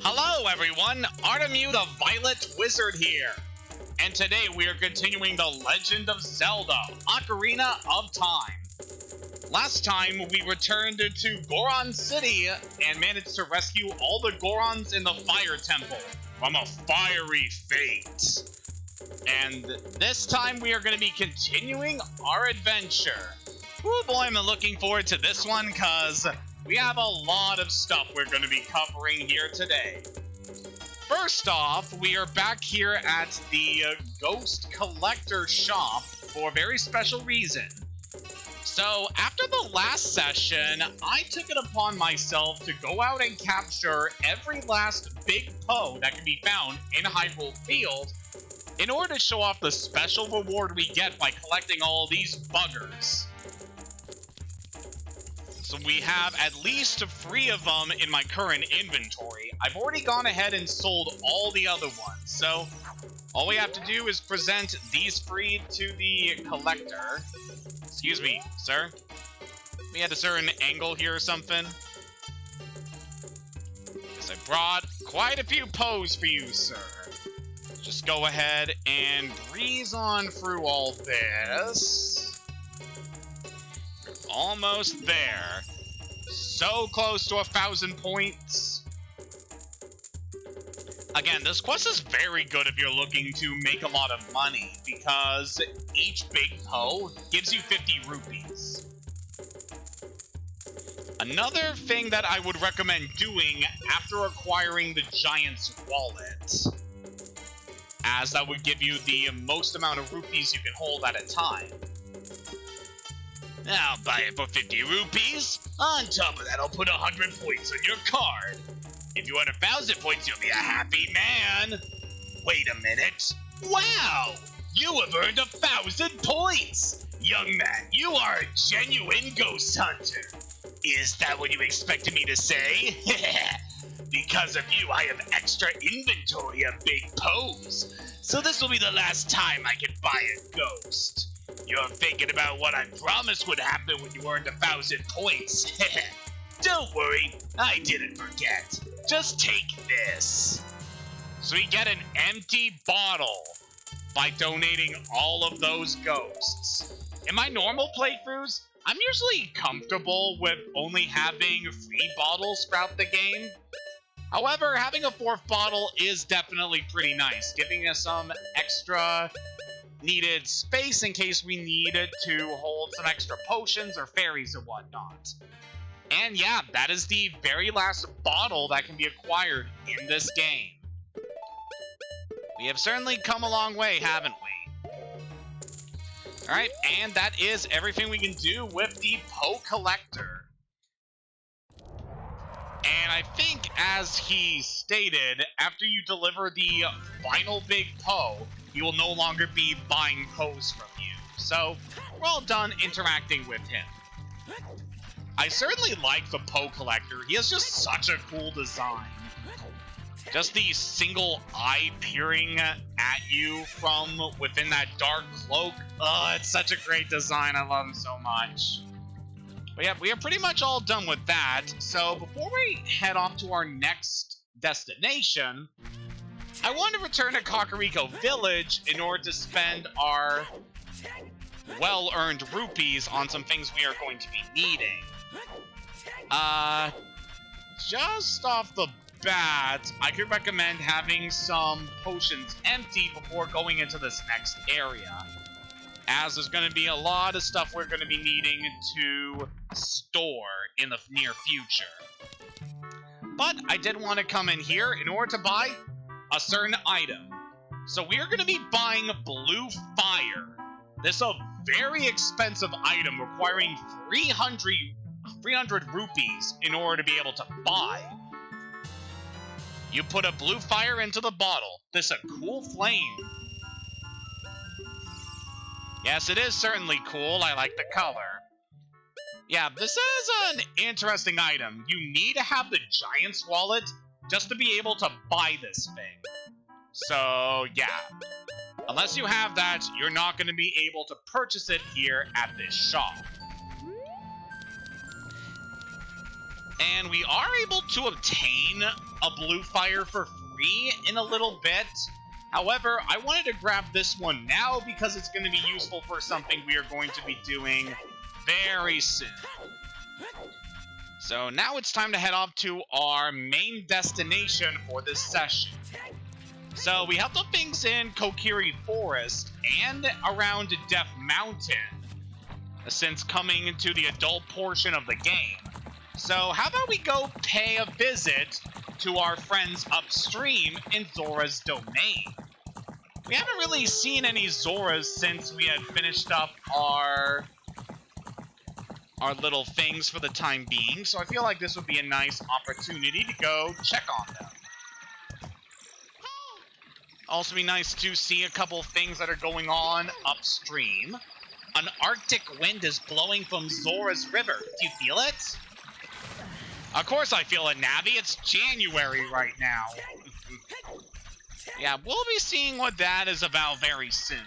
Hello everyone, Artemu the Violet Wizard here, and today we are continuing the Legend of Zelda, Ocarina of Time. Last time we returned to Goron City and managed to rescue all the Gorons in the Fire Temple from a fiery fate. And this time we are going to be continuing our adventure. Oh boy, I'm looking forward to this one because we have a lot of stuff we're going to be covering here today. First off, we are back here at the Ghost Collector shop for a very special reason. So, after the last session, I took it upon myself to go out and capture every last big Poe that can be found in Hyrule Field in order to show off the special reward we get by collecting all these buggers. So we have at least 3 of them in my current inventory. I've already gone ahead and sold all the other ones, so all we have to do is present these 3 to the collector. Excuse me, sir. We had a certain angle here or something. Because I brought quite a few Poes for you, sir. Just go ahead and breeze on through all this. Almost there. So close to 1,000 points. Again, this quest is very good if you're looking to make a lot of money, because each big Poe gives you 50 rupees. Another thing that I would recommend doing after acquiring the Giant's Wallet, as that would give you the most amount of rupees you can hold at a time. I'll buy it for 50 rupees. On top of that, I'll put 100 points on your card. If you earn 1,000 points, you'll be a happy man. Wait a minute. Wow! You have earned 1,000 points! Young man, you are a genuine ghost hunter. Is that what you expected me to say? Because of you, I have extra inventory of big Poes. So this will be the last time I can buy a ghost. You're thinking about what I promised would happen when you earned 1,000 points. Don't worry, I didn't forget. Just take this. So we get an empty bottle by donating all of those ghosts. In my normal playthroughs, I'm usually comfortable with only having 3 bottles throughout the game. However, having a 4th bottle is definitely pretty nice, giving us some extra needed space in case we needed to hold some extra potions or fairies and whatnot. And yeah, that is the very last bottle that can be acquired in this game. We have certainly come a long way, haven't we? Alright, and that is everything we can do with the Poe Collector. And I think, as he stated, after you deliver the final big Poe, he will no longer be buying Poes from you. So, we're all done interacting with him. I certainly like the Poe Collector. He has just such a cool design. Just the single eye peering at you from within that dark cloak. Oh, it's such a great design. I love him so much. But yeah, we are pretty much all done with that. So before we head off to our next destination, I want to return to Kokiri Village in order to spend our well-earned rupees on some things we are going to be needing. Just off the bat, I could recommend having some potions empty before going into this next area, as there's going to be a lot of stuff we're going to be needing to store in the near future. But I did want to come in here in order to buy a certain item. So we are going to be buying Blue Fire. This is a very expensive item requiring 300 rupees in order to be able to buy. You put a Blue Fire into the bottle. This is a cool flame. Yes, it is certainly cool. I like the color. Yeah, this is an interesting item. You need to have the Giant's Wallet just to be able to buy this thing. So, yeah. Unless you have that, you're not going to be able to purchase it here at this shop. And we are able to obtain a blue fire for free in a little bit. However, I wanted to grab this one now because it's going to be useful for something we are going to be doing very soon. So now it's time to head off to our main destination for this session. So we have the things in Kokiri Forest and around Death Mountain since coming into the adult portion of the game. So how about we go pay a visit to our friends upstream in Zora's Domain. We haven't really seen any Zoras since we had finished up our little things for the time being, so I feel like this would be a nice opportunity to go check on them. Also be nice to see a couple things that are going on upstream. An Arctic wind is blowing from Zora's River. Do you feel it? Of course I feel it, Navi. It's January right now. Yeah, we'll be seeing what that is about very soon.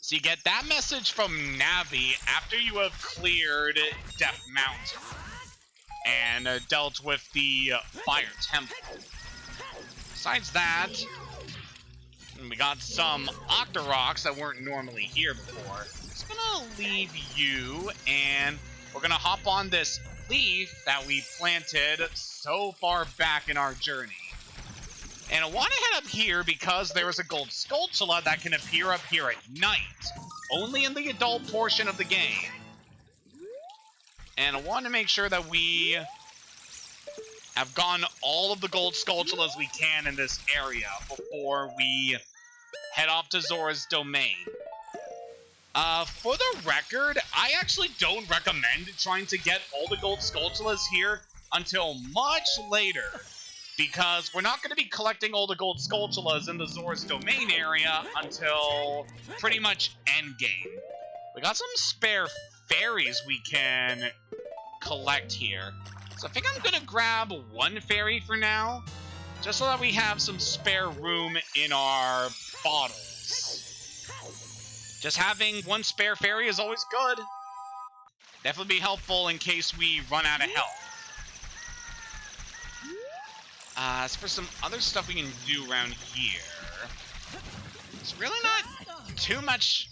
So you get that message from Navi after you have cleared Death Mountain and dealt with the Fire Temple. Besides that, we got some Octoroks that weren't normally here before. Just gonna leave you, and we're gonna hop on this leaf that we planted so far back in our journey. And I want to head up here because there is a gold Skulltula that can appear up here at night, only in the adult portion of the game. And I want to make sure that we have gotten all of the gold Skulltulas we can in this area before we head off to Zora's Domain. For the record, I actually don't recommend trying to get all the gold Skulltulas here until much later, because we're not going to be collecting all the gold Skulltulas in the Zora's Domain area until pretty much endgame. We got some spare fairies we can collect here. So I think I'm going to grab one fairy for now, just so that we have some spare room in our bottles. Just having one spare fairy is always good. Definitely be helpful in case we run out of health. As for some other stuff we can do around here, there's really not too much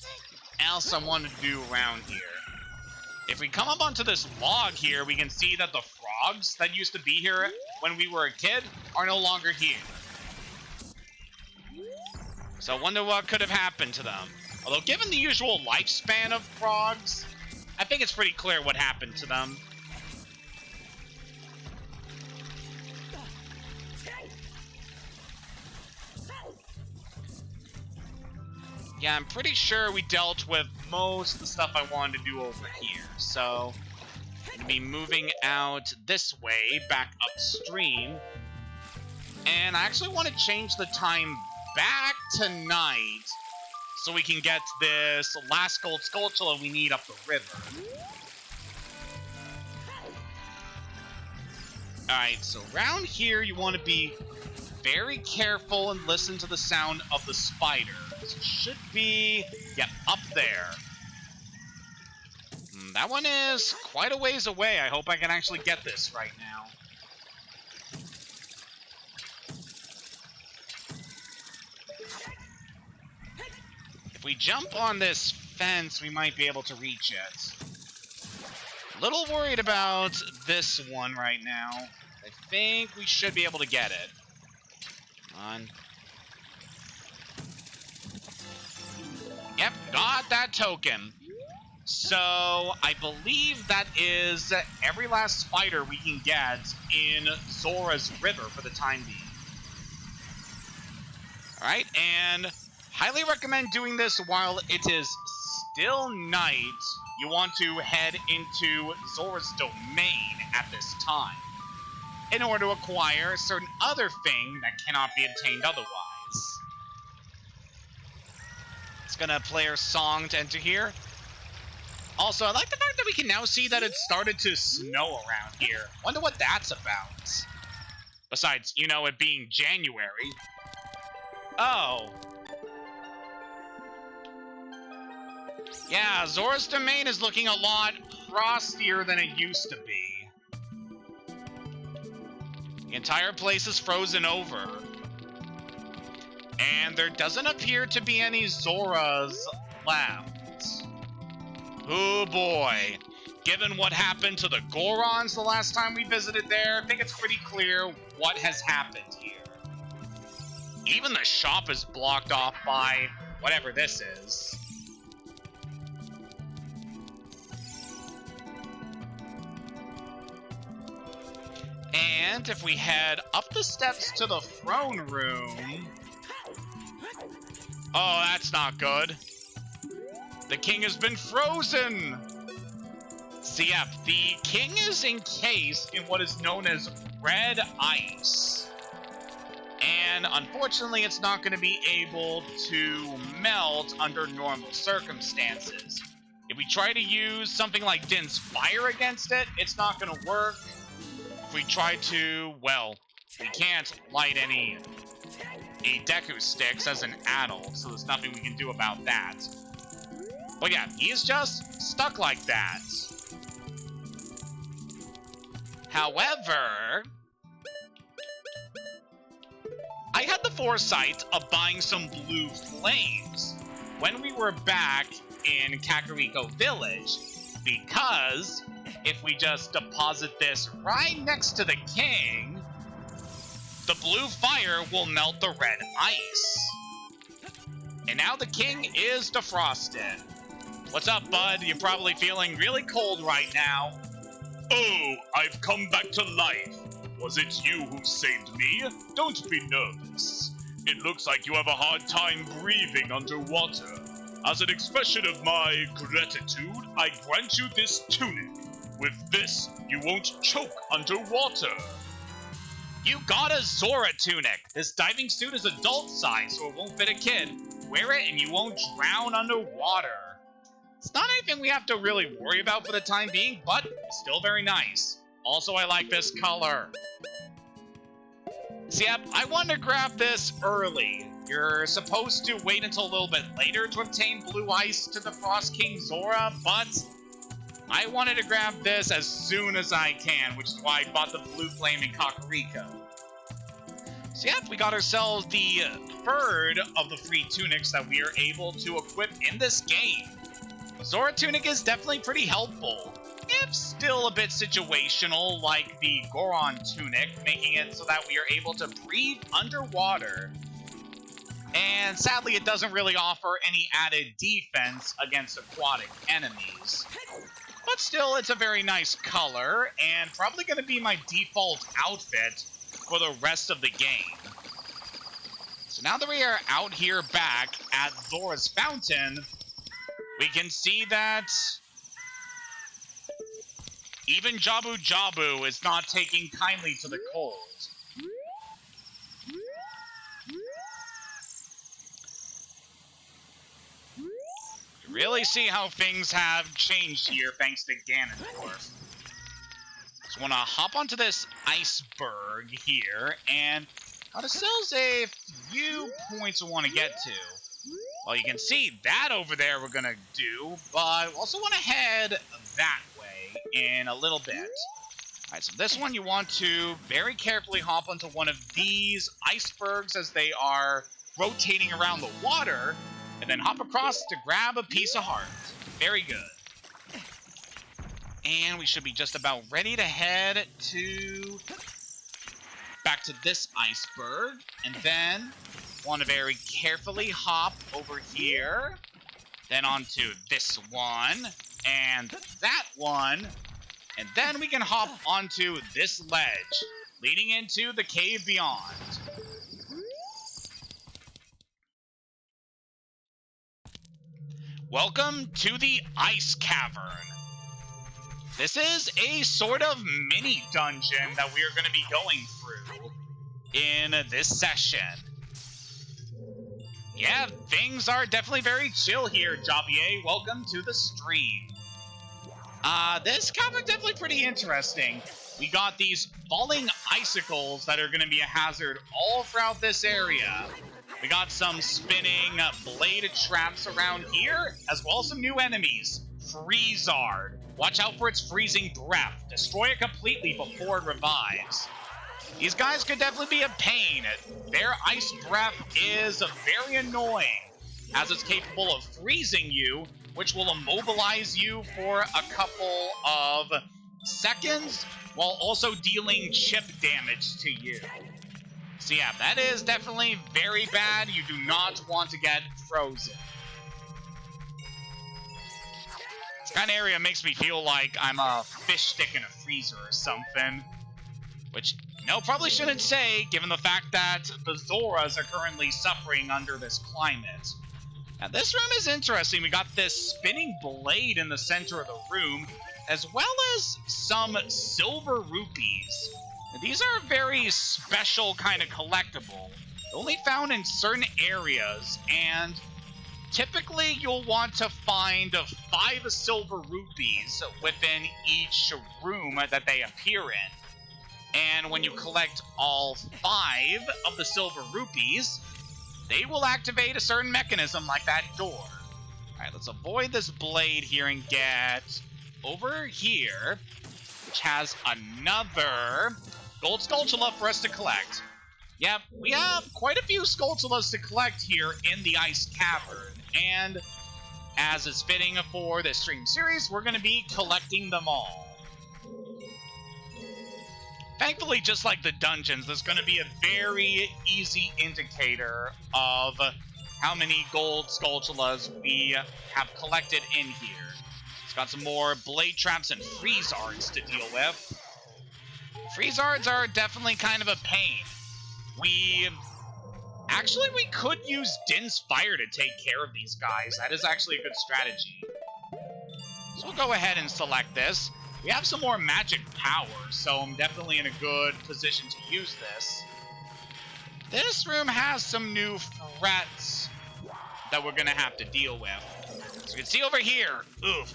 else I want to do around here. If we come up onto this log here, we can see that the frogs that used to be here when we were a kid are no longer here. So I wonder what could have happened to them. Although given the usual lifespan of frogs, I think it's pretty clear what happened to them. Yeah, I'm pretty sure we dealt with most of the stuff I wanted to do over here. So, I'm going to be moving out this way, back upstream. And I actually want to change the time back to night so we can get this last gold Skulltula we need up the river. Alright, so around here you want to be very careful and listen to the sound of the spider. It should be, yeah, up there. That one is quite a ways away. I hope I can actually get this right now. If we jump on this fence, we might be able to reach it. A little worried about this one right now. I think we should be able to get it. On. Yep, got that token. So, I believe that is every last spider we can get in Zora's River for the time being. Alright, and highly recommend doing this while it is still night. You want to head into Zora's Domain at this time in order to acquire a certain other thing that cannot be obtained otherwise. It's gonna play our song to enter here. Also, I like the fact that we can now see that it started to snow around here. Wonder what that's about. Besides, you know, it being January. Oh. Yeah, Zora's Domain is looking a lot frostier than it used to be. The entire place is frozen over. And there doesn't appear to be any Zoras left. Oh boy. Given what happened to the Gorons the last time we visited there, I think it's pretty clear what has happened here. Even the shop is blocked off by whatever this is. And if we head up the steps to the throne room... Oh, that's not good. The king has been frozen! So yeah, the king is encased in what is known as red ice. And unfortunately, it's not going to be able to melt under normal circumstances. If we try to use something like Din's Fire against it, it's not going to work. If we try to, well, we can't light any Deku sticks as an adult, so there's nothing we can do about that. But yeah, he's just stuck like that. However, I had the foresight of buying some blue flames when we were back in Kakariko Village, because if we just deposit this right next to the king, the blue fire will melt the red ice. And now the king is defrosted. What's up, bud? You're probably feeling really cold right now. Oh, I've come back to life. Was it you who saved me? Don't be nervous. It looks like you have a hard time breathing underwater. As an expression of my gratitude, I grant you this tunic. With this, you won't choke underwater. You got a Zora tunic. This diving suit is adult size, so it won't fit a kid. Wear it and you won't drown underwater. It's not anything we have to really worry about for the time being, but still very nice. Also, I like this color. So yep, I wanted to grab this early. You're supposed to wait until a little bit later to obtain blue ice to the Frost King Zora, but I wanted to grab this as soon as I can, which is why I bought the blue flame in Kakariko. So yep, we got ourselves the third of the free tunics that we are able to equip in this game. Zora tunic is definitely pretty helpful, if still a bit situational like the Goron tunic, making it so that we are able to breathe underwater. And sadly, it doesn't really offer any added defense against aquatic enemies. But still, it's a very nice color, and probably going to be my default outfit for the rest of the game. So now that we are out here back at Zora's Fountain, we can see that even Jabu Jabu is not taking kindly to the cold. You really see how things have changed here thanks to Ganondorf. Just want to hop onto this iceberg here, and got ourselves a few points we want to get to. Well, you can see that over there we're going to do, but we also want to head that way in a little bit. Alright, so this one you want to very carefully hop onto one of these icebergs as they are rotating around the water, and then hop across to grab a piece of heart. Very good. And we should be just about ready to head to back to this iceberg, and then want to very carefully hop over here, then onto this one, and that one, and then we can hop onto this ledge, leading into the cave beyond. Welcome to the Ice Cavern. This is a sort of mini dungeon that we are going to be going through in this session. Yeah, things are definitely very chill here, Javier. Welcome to the stream. This cavern is definitely pretty interesting. We got these falling icicles that are going to be a hazard all throughout this area. We got some spinning blade traps around here, as well as some new enemies. Freezard. Watch out for its freezing breath. Destroy it completely before it revives. These guys could definitely be a pain. Their ice breath is very annoying, as it's capable of freezing you, which will immobilize you for a couple of seconds, while also dealing chip damage to you. So yeah, that is definitely very bad. You do not want to get frozen. This kind of area makes me feel like I'm a fish stick in a freezer or something. Which, no, probably shouldn't say, given the fact that the Zoras are currently suffering under this climate. Now, this room is interesting. We got this spinning blade in the center of the room, as well as some silver rupees. Now, these are a very special kind of collectible, only found in certain areas, and typically you'll want to find 5 silver rupees within each room that they appear in. And when you collect all 5 of the silver rupees, they will activate a certain mechanism like that door. Alright, let's avoid this blade here and get over here, which has another gold Skulltula for us to collect. Yep, we have quite a few Skulltulas to collect here in the Ice Cavern, and as is fitting for this stream series, we're going to be collecting them all. Thankfully, just like the dungeons, there's going to be a very easy indicator of how many gold Skulltulas we have collected in here. It's got some more blade traps and freezards to deal with. Freezards are definitely kind of a pain. We could use Din's Fire to take care of these guys. That is actually a good strategy. So we'll go ahead and select this. We have some more magic power, so I'm definitely in a good position to use this. This room has some new threats that we're going to have to deal with. So you can see over here, oof.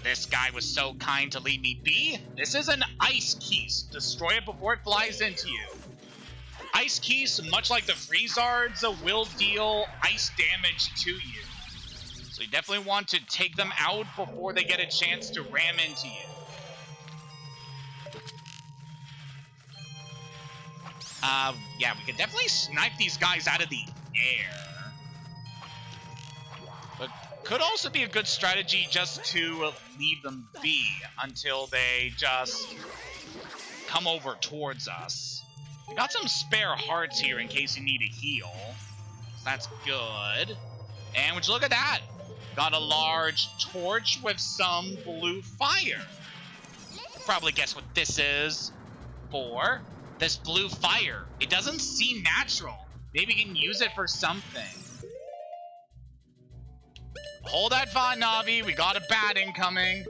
This guy was so kind to leave me be. This is an Ice Keese. Destroy it before it flies into you. Ice Keese, much like the Freezards, will deal ice damage to you. So you definitely want to take them out before they get a chance to ram into you. Yeah, we can definitely snipe these guys out of the air. But could also be a good strategy just to leave them be until they just come over towards us. We got some spare hearts here in case you need a heal. So that's good. And would you look at that? Got a large torch with some blue fire. Probably guess what this is for. This blue fire. It doesn't seem natural. Maybe we can use it for something. Hold that thought, Navi. We got a bat incoming.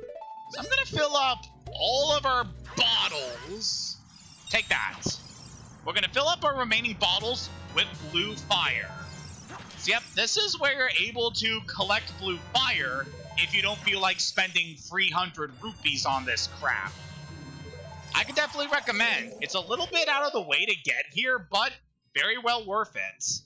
So I'm gonna fill up all of our bottles. Take that. We're gonna fill up our remaining bottles with blue fire. So yep, this is where you're able to collect blue fire if you don't feel like spending 300 rupees on this crap. I could definitely recommend. It's a little bit out of the way to get here, but very well worth it.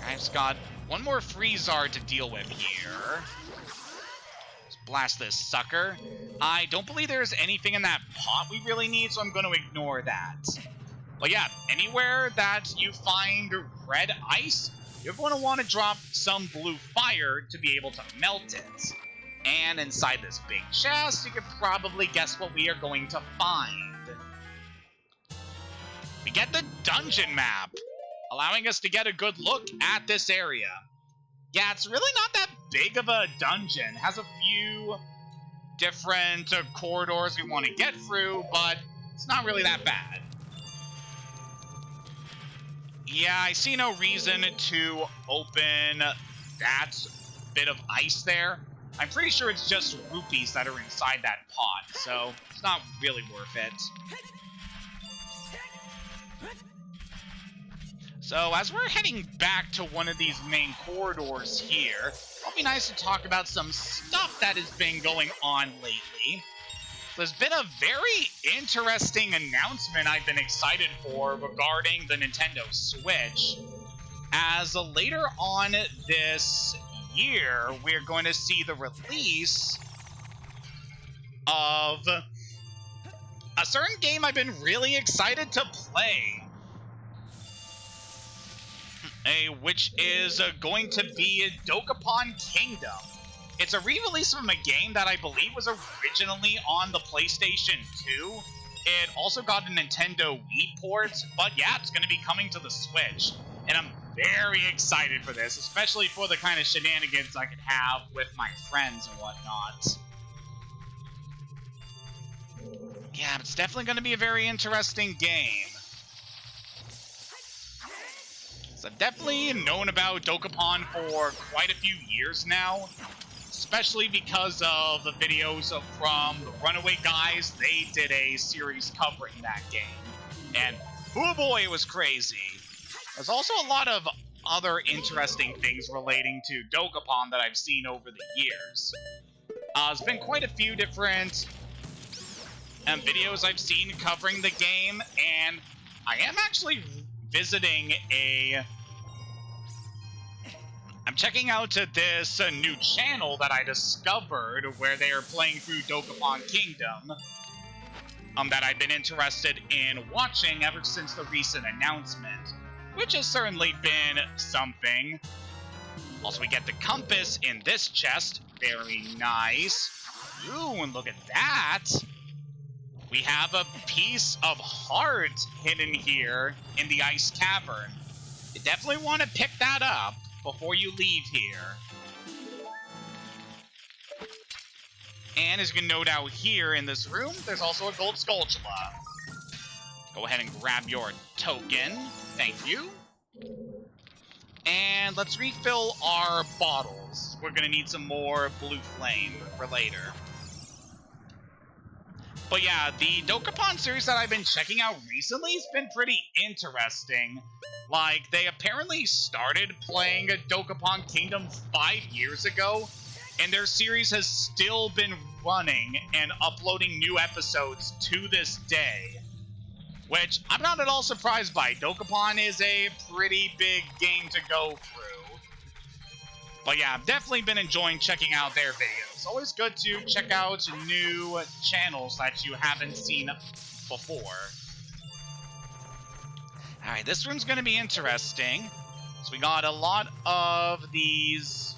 I just got one more Freezard to deal with here. Let's blast this sucker. I don't believe there's anything in that pot we really need, so I'm going to ignore that. But yeah, anywhere that you find red ice, you're going to want to drop some blue fire to be able to melt it. And inside this big chest, you could probably guess what we are going to find. We get the dungeon map, allowing us to get a good look at this area. Yeah, it's really not that big of a dungeon. It has a few different corridors we want to get through, but it's not really that bad. Yeah, I see no reason to open that bit of ice there. I'm pretty sure it's just rupees that are inside that pot, so it's not really worth it. So as we're heading back to one of these main corridors here, it'll be nice to talk about some stuff that has been going on lately. There's been a very interesting announcement I've been excited for regarding the Nintendo Switch. As later on this year, we're going to see the release of a certain game I've been really excited to play. Which is going to be Dokapon Kingdom. It's a re-release from a game that I believe was originally on the PlayStation 2. It also got a Nintendo Wii port, but yeah, it's going to be coming to the Switch. And I'm very excited for this, especially for the kind of shenanigans I could have with my friends and whatnot. Yeah, it's definitely going to be a very interesting game. So I've definitely known about Dokapon for quite a few years now, especially because of the videos from the Runaway guys. They did a series covering that game, and oh boy, it was crazy. There's also a lot of other interesting things relating to Dokapon that I've seen over the years. There's been quite a few different videos I've seen covering the game, and I am actually visiting I'm checking out this new channel that I discovered where they are playing through Dokapon Kingdom that I've been interested in watching ever since the recent announcement, which has certainly been something. Also, we get the compass in this chest. Very nice. Ooh, and look at that. We have a piece of heart hidden here in the ice cavern. You definitely want to pick that up before you leave here. And as you can note out here in this room, there's also a gold Skulltula. Go ahead and grab your token. Thank you. And let's refill our bottles. We're gonna need some more blue flame for later. But yeah, the Dokapon series that I've been checking out recently has been pretty interesting. Like, they apparently started playing Dokapon Kingdom 5 years ago, and their series has still been running and uploading new episodes to this day. Which I'm not at all surprised by. Dokapon is a pretty big game to go through. But yeah, I've definitely been enjoying checking out their videos. Always good to check out new channels that you haven't seen before. Alright, this room's gonna be interesting. So we got a lot of these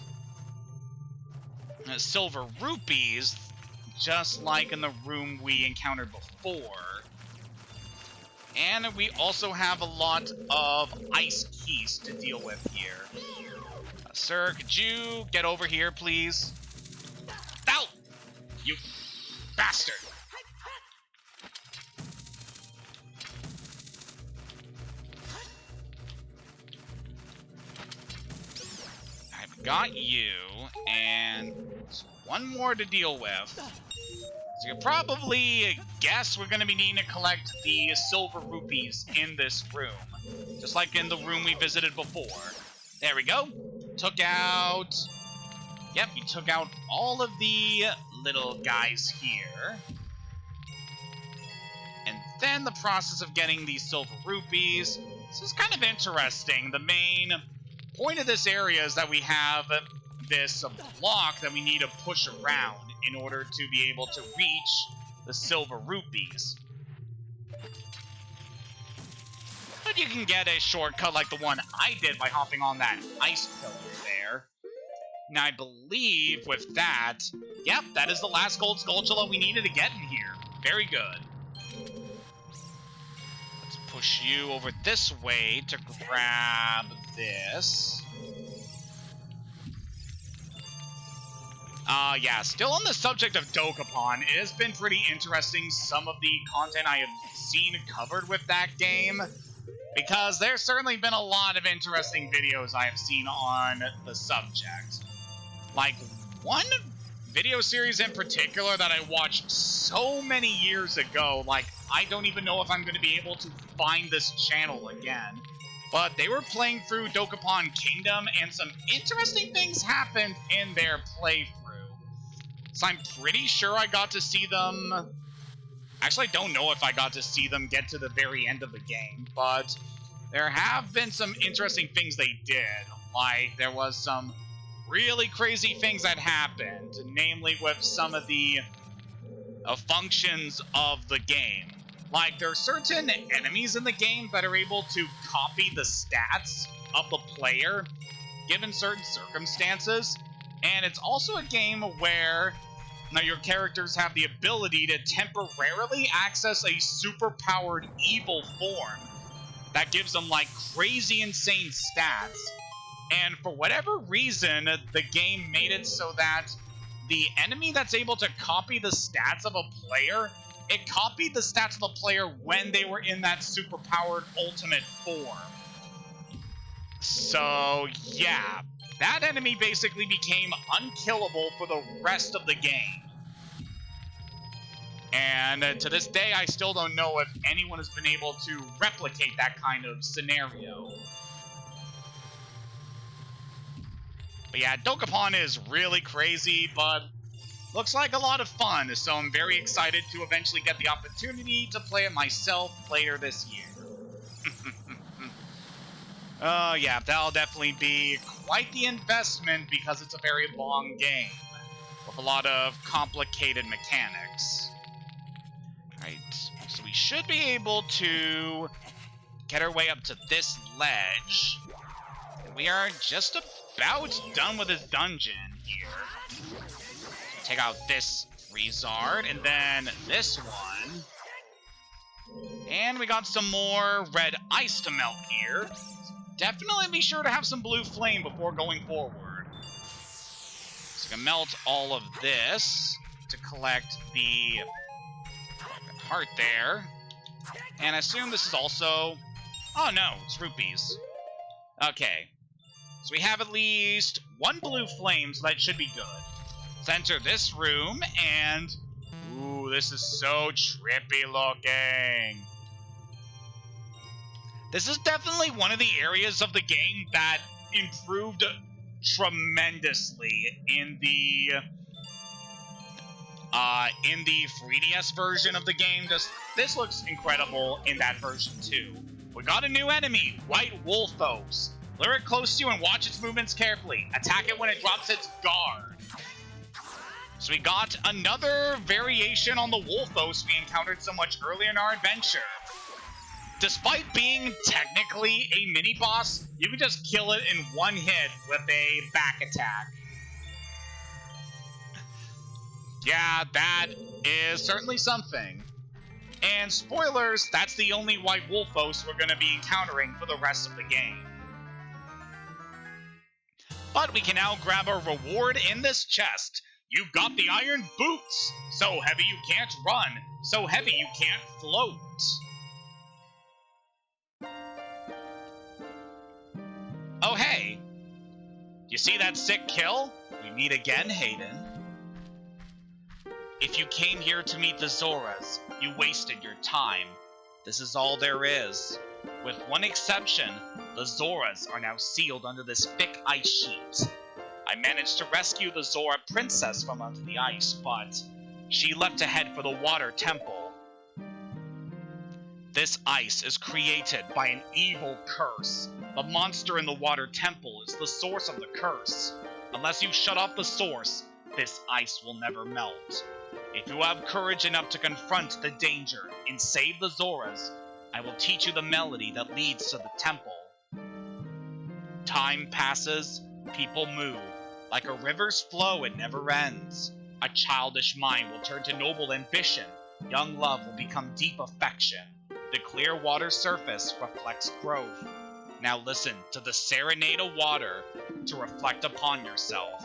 silver rupees, just like in the room we encountered before. And we also have a lot of ice keys to deal with here. Sir, could you get over here, please? Ow! You bastard! I've got you, and there's one more to deal with. So you can probably guess we're going to be needing to collect the silver rupees in this room. Just like in the room we visited before. There we go. Took out... Yep, we took out all of the little guys here. And then the process of getting these silver rupees. This is kind of interesting. The main point of this area is that we have this block that we need to push around in order to be able to reach the silver rupees. But you can get a shortcut like the one I did by hopping on that ice pillar there. Now I believe with that, yep, that is the last gold Skulltula we needed to get in here. Very good. Let's push you over this way to grab this. Yeah, still on the subject of Dokapon, it has been pretty interesting some of the content I have seen covered with that game, because there's certainly been a lot of interesting videos I have seen on the subject. Like, one video series in particular that I watched so many years ago, like, I don't even know if I'm going to be able to find this channel again. But they were playing through Dokapon Kingdom, and some interesting things happened in their playthrough. So I'm pretty sure I got to see them... Actually, I don't know if I got to see them get to the very end of the game, but there have been some interesting things they did. Like, there was some really crazy things that happened, namely with some of the functions of the game. Like, there are certain enemies in the game that are able to copy the stats of the player given certain circumstances, and it's also a game where now your characters have the ability to temporarily access a super-powered evil form that gives them, like, crazy insane stats. And for whatever reason, the game made it so that the enemy that's able to copy the stats of a player, it copied the stats of the player when they were in that super-powered ultimate form. So, yeah, that enemy basically became unkillable for the rest of the game. And to this day, I still don't know if anyone has been able to replicate that kind of scenario. But yeah, Dokapon is really crazy, but looks like a lot of fun, so I'm very excited to eventually get the opportunity to play it myself later this year. Yeah, that'll definitely be quite the investment because it's a very long game with a lot of complicated mechanics. Right, so we should be able to get our way up to this ledge. We are just about done with this dungeon here. Take out this Freezard, and then this one. And we got some more red ice to melt here. Definitely be sure to have some blue flame before going forward. So I can melt all of this to collect the heart there. And I assume this is also... Oh no, it's rupees. Okay. So we have at least one blue flame, so that should be good. Let's enter this room, and... Ooh, this is so trippy looking. This is definitely one of the areas of the game that improved tremendously in the 3DS version of the game. This looks incredible in that version too. We got a new enemy, White Wolfos. Lure it close to you and watch its movements carefully. Attack it when it drops its guard. So we got another variation on the Wolfos we encountered so much earlier in our adventure. Despite being technically a mini-boss, you can just kill it in one hit with a back attack. Yeah, that is certainly something. And spoilers, that's the only White Wolfos we're going to be encountering for the rest of the game. But we can now grab our reward in this chest. You've got the iron boots! So heavy you can't run, so heavy you can't float. Oh hey! You see that sick kill? We meet again, Hayden. If you came here to meet the Zoras, you wasted your time. This is all there is. With one exception, the Zoras are now sealed under this thick ice sheet. I managed to rescue the Zora princess from under the ice, but she left to head for the water temple. This ice is created by an evil curse. The monster in the water temple is the source of the curse. Unless you shut off the source, this ice will never melt. If you have courage enough to confront the danger and save the Zoras, I will teach you the melody that leads to the temple. Time passes, people move. Like a river's flow, it never ends. A childish mind will turn to noble ambition. Young love will become deep affection. The clear water surface reflects growth. Now listen to the serenade of water to reflect upon yourself.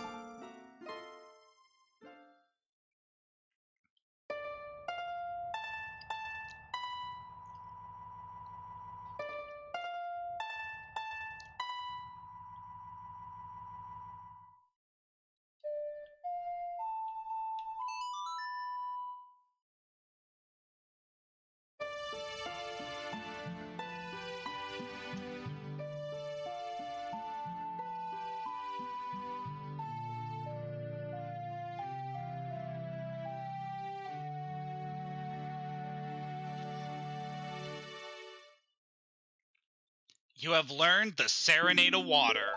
You have learned the Serenade of Water.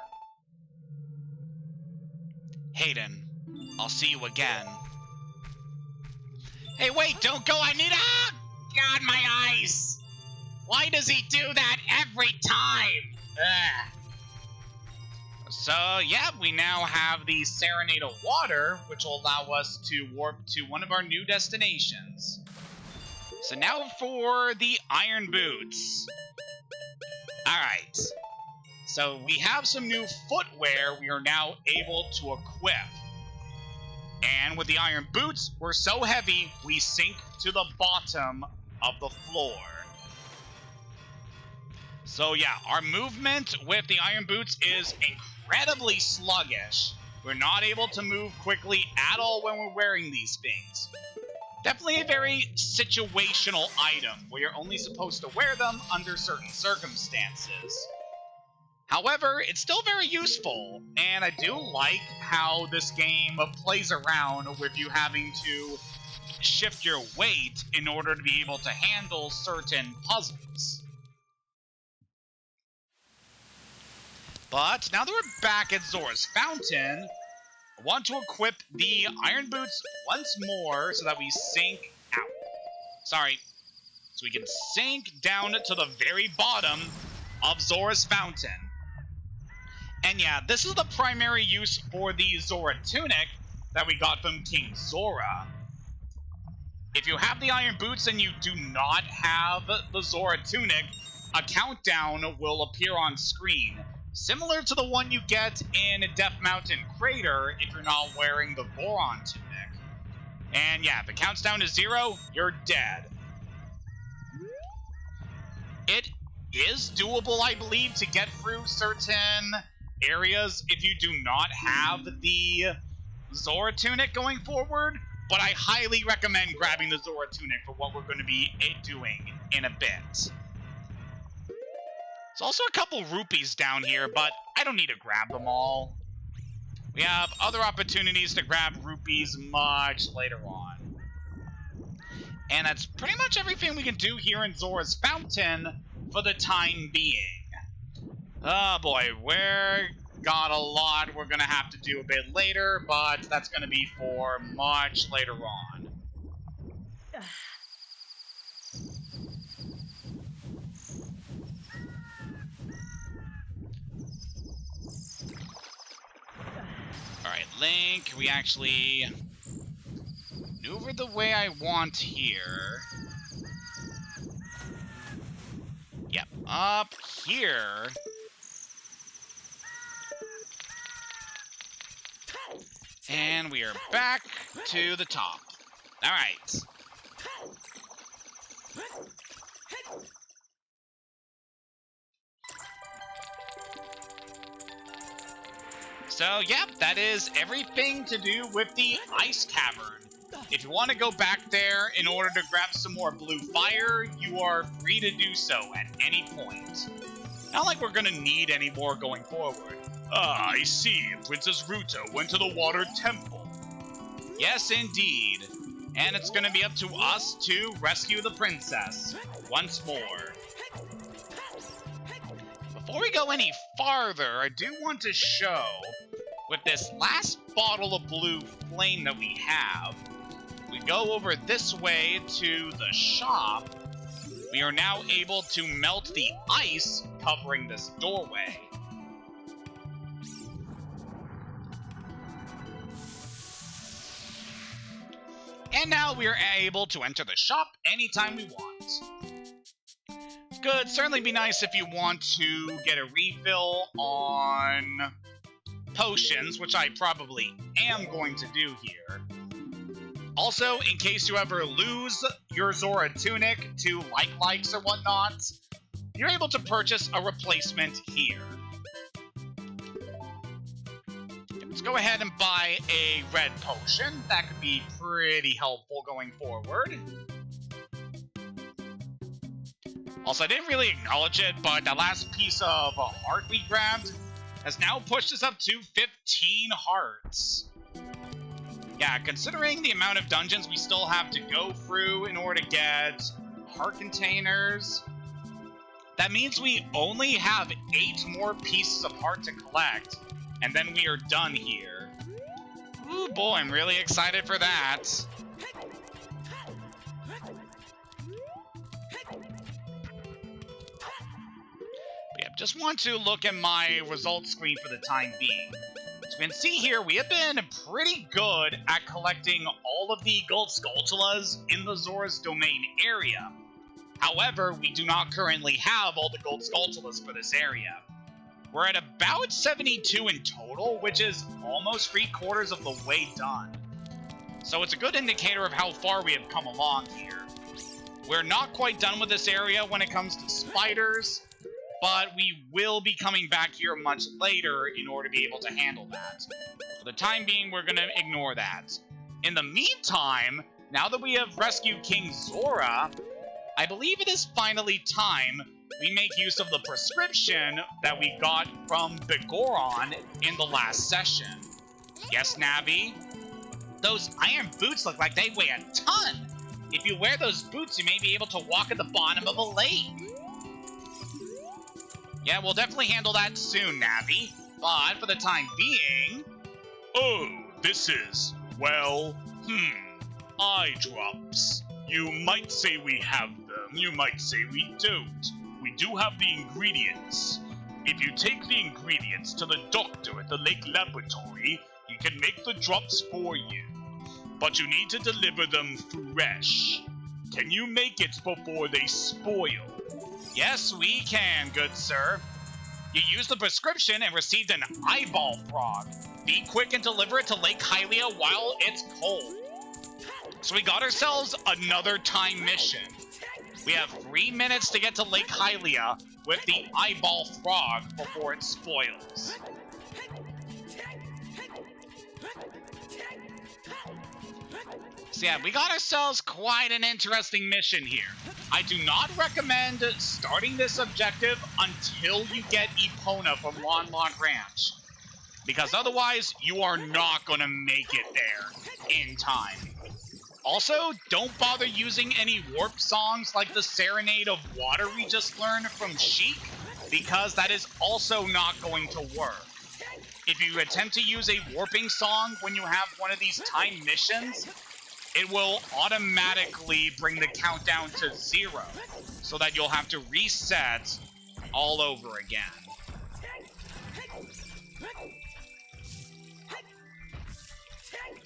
Hayden, I'll see you again. Hey, wait, don't go, I need a... God, my eyes! Why does he do that every time? Ugh. So, yeah, we now have the Serenade of Water, which will allow us to warp to one of our new destinations. So now for the Iron Boots. Alright. So we have some new footwear we are now able to equip. And with the Iron Boots, we're so heavy, we sink to the bottom of the floor. So yeah, our movement with the Iron Boots is incredibly sluggish. We're not able to move quickly at all when we're wearing these things. Definitely a very situational item, where you're only supposed to wear them under certain circumstances. However, it's still very useful, and I do like how this game plays around with you having to shift your weight in order to be able to handle certain puzzles. But now that we're back at Zora's Fountain, I want to equip the Iron Boots once more so that we sink out. Sorry. So we can sink down to the very bottom of Zora's Fountain. And yeah, this is the primary use for the Zora Tunic that we got from King Zora. If you have the Iron Boots and you do not have the Zora Tunic, a countdown will appear on screen, similar to the one you get in Death Mountain Crater if you're not wearing the Goron Tunic. And yeah, if it counts down to 0, you're dead. It is doable, I believe, to get through certain areas if you do not have the Zora Tunic going forward, but I highly recommend grabbing the Zora Tunic for what we're going to be doing in a bit. There's also a couple rupees down here, but I don't need to grab them all. We have other opportunities to grab rupees much later on. And that's pretty much everything we can do here in Zora's Fountain for the time being. Oh boy, we're got a lot we're gonna have to do a bit later, but that's gonna be for much later on. Alright, Link, we actually maneuver the way I want here. Yep, up here. And we are back to the top. Alright. So, yep, that is everything to do with the Ice Cavern. If you want to go back there in order to grab some more blue fire, you are free to do so at any point. Not like we're going to need any more going forward. Ah, I see. Princess Ruta went to the Water Temple. Yes, indeed. And it's going to be up to us to rescue the princess once more. Before we go any farther, I do want to show, with this last bottle of blue flame that we have, we go over this way to the shop, we are now able to melt the ice covering this doorway. And now we are able to enter the shop anytime we want. Could certainly be nice if you want to get a refill on potions, which I probably am going to do here. Also, in case you ever lose your Zora Tunic to likes or whatnot, you're able to purchase a replacement here. Let's go ahead and buy a red potion. That could be pretty helpful going forward. Also, I didn't really acknowledge it, but the last piece of heart we grabbed has now pushed us up to 15 hearts. Yeah, considering the amount of dungeons we still have to go through in order to get heart containers, that means we only have 8 more pieces of heart to collect, and then we are done here. Ooh boy, I'm really excited for that. Just want to look at my results screen for the time being. As you can see here, we have been pretty good at collecting all of the gold Skulltulas in the Zora's Domain area. However, we do not currently have all the gold Skulltulas for this area. We're at about 72 in total, which is almost 3/4 of the way done. So it's a good indicator of how far we have come along here. We're not quite done with this area when it comes to spiders, but we will be coming back here much later in order to be able to handle that. For the time being, we're going to ignore that. In the meantime, now that we have rescued King Zora, I believe it is finally time we make use of the prescription that we got from Begoron in the last session. Yes, Navi? Those iron boots look like they weigh a ton. If you wear those boots, you may be able to walk at the bottom of a lake. Yeah, we'll definitely handle that soon, Navi. But for the time being... Oh, this is, well, eye drops. You might say we have them, you might say we don't. We do have the ingredients. If you take the ingredients to the doctor at the lake laboratory, he can make the drops for you. But you need to deliver them fresh. Can you make it before they spoil? Yes, we can, good sir. You used the prescription and received an eyeball frog. Be quick and deliver it to Lake Hylia while it's cold. So we got ourselves another time mission. We have 3 minutes to get to Lake Hylia with the eyeball frog before it spoils. So yeah, we got ourselves quite an interesting mission here. I do not recommend starting this objective until you get Epona from Lon Lon Ranch, because otherwise you are not going to make it there in time. Also, don't bother using any warp songs like the Serenade of Water we just learned from Sheik, because that is also not going to work. If you attempt to use a warping song when you have one of these time missions, it will automatically bring the countdown to 0, so that you'll have to reset all over again.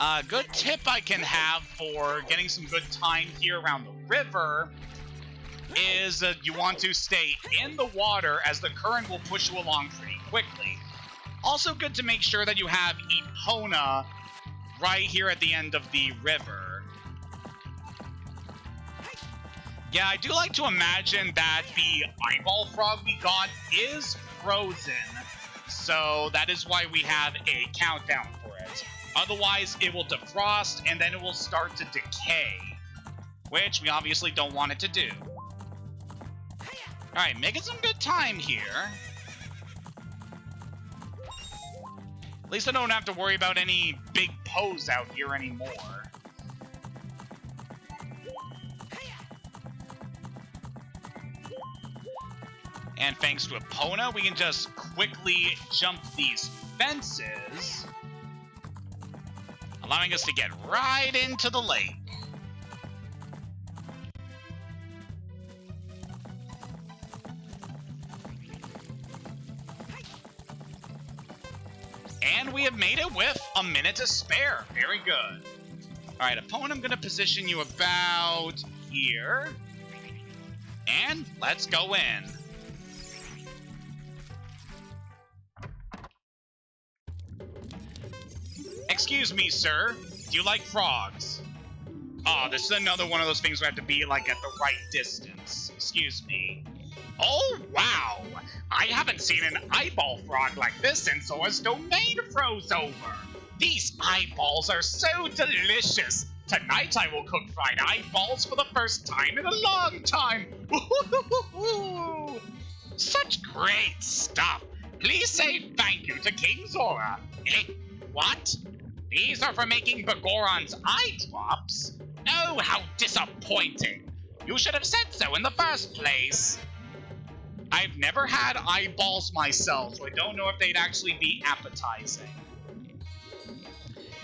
A good tip I can have for getting some good time here around the river is that you want to stay in the water, as the current will push you along pretty quickly. Also good to make sure that you have Epona right here at the end of the river. Yeah, I do like to imagine that the eyeball frog we got is frozen, so that is why we have a countdown for it. Otherwise, it will defrost and then it will start to decay, which we obviously don't want it to do. Alright, making some good time here. At least I don't have to worry about any big pose out here anymore. And thanks to Epona, we can just quickly jump these fences, allowing us to get right into the lake. And we have made it with a minute to spare. Very good. Alright, Epona, I'm going to position you about here. And let's go in. Excuse me, sir. Do you like frogs? Oh, this is another one of those things where I have to be, like, at the right distance. Excuse me. Oh, wow! I haven't seen an eyeball frog like this since Zora's Domain froze over. These eyeballs are so delicious. Tonight I will cook fried eyeballs for the first time in a long time. Such great stuff. Please say thank you to King Zora. Eh? What? These are for making Begoron's eye drops? Oh, how disappointing. You should have said so in the first place. I've never had eyeballs myself, so I don't know if they'd actually be appetizing.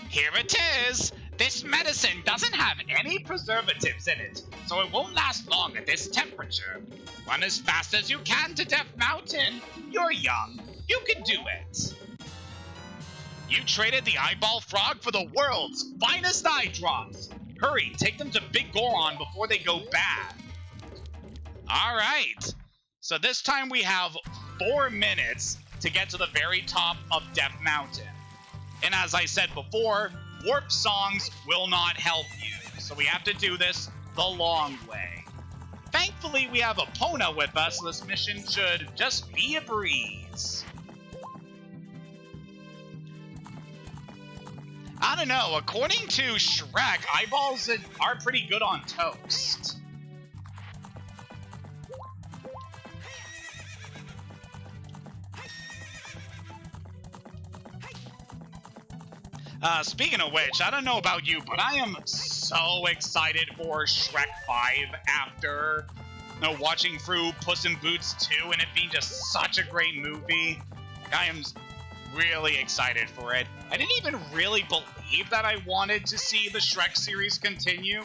Here it is! This medicine doesn't have any preservatives in it, so it won't last long at this temperature. Run as fast as you can to Death Mountain. You're young. You can do it. You traded the eyeball frog for the world's finest eye drops. Hurry, take them to Big Goron before they go bad. All right. So this time we have 4 minutes to get to the very top of Death Mountain. And as I said before, warp songs will not help you. So we have to do this the long way. Thankfully, we have Epona with us, so this mission should just be a breeze. I don't know, according to Shrek, eyeballs are pretty good on toast. Speaking of which, I don't know about you, but I am so excited for Shrek 5 after watching through Puss in Boots 2 and it being just such a great movie. I am really excited for it. I didn't even really believe that I wanted to see the Shrek series continue,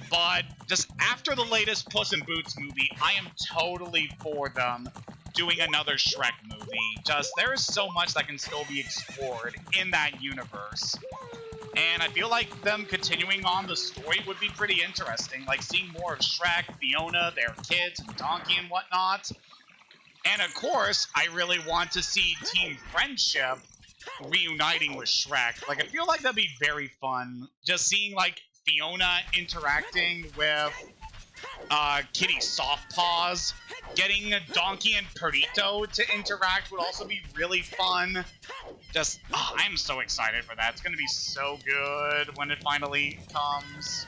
but just after the latest Puss in Boots movie, I am totally for them doing another Shrek movie. Just, there is so much that can still be explored in that universe. And I feel like them continuing on the story would be pretty interesting, like seeing more of Shrek, Fiona, their kids, and Donkey and whatnot. And of course, I really want to see Team Friendship reuniting with Shrek. Like, I feel like that'd be very fun. Just seeing, like, Fiona interacting with Kitty Softpaws. Getting Donkey and Perito to interact would also be really fun. Just, I'm so excited for that. It's gonna be so good when it finally comes.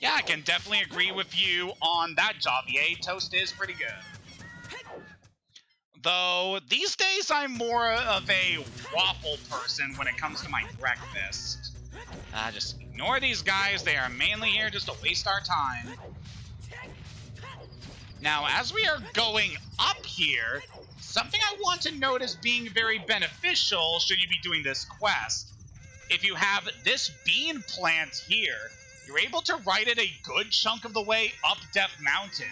Yeah, I can definitely agree with you on that, Javier. Toast is pretty good. Though, these days I'm more of a waffle person when it comes to my breakfast. Just ignore these guys. They are mainly here just to waste our time. Now, as we are going up here, something I want to note as being very beneficial should you be doing this quest. If you have this bean plant here, you're able to ride it a good chunk of the way up Death Mountain,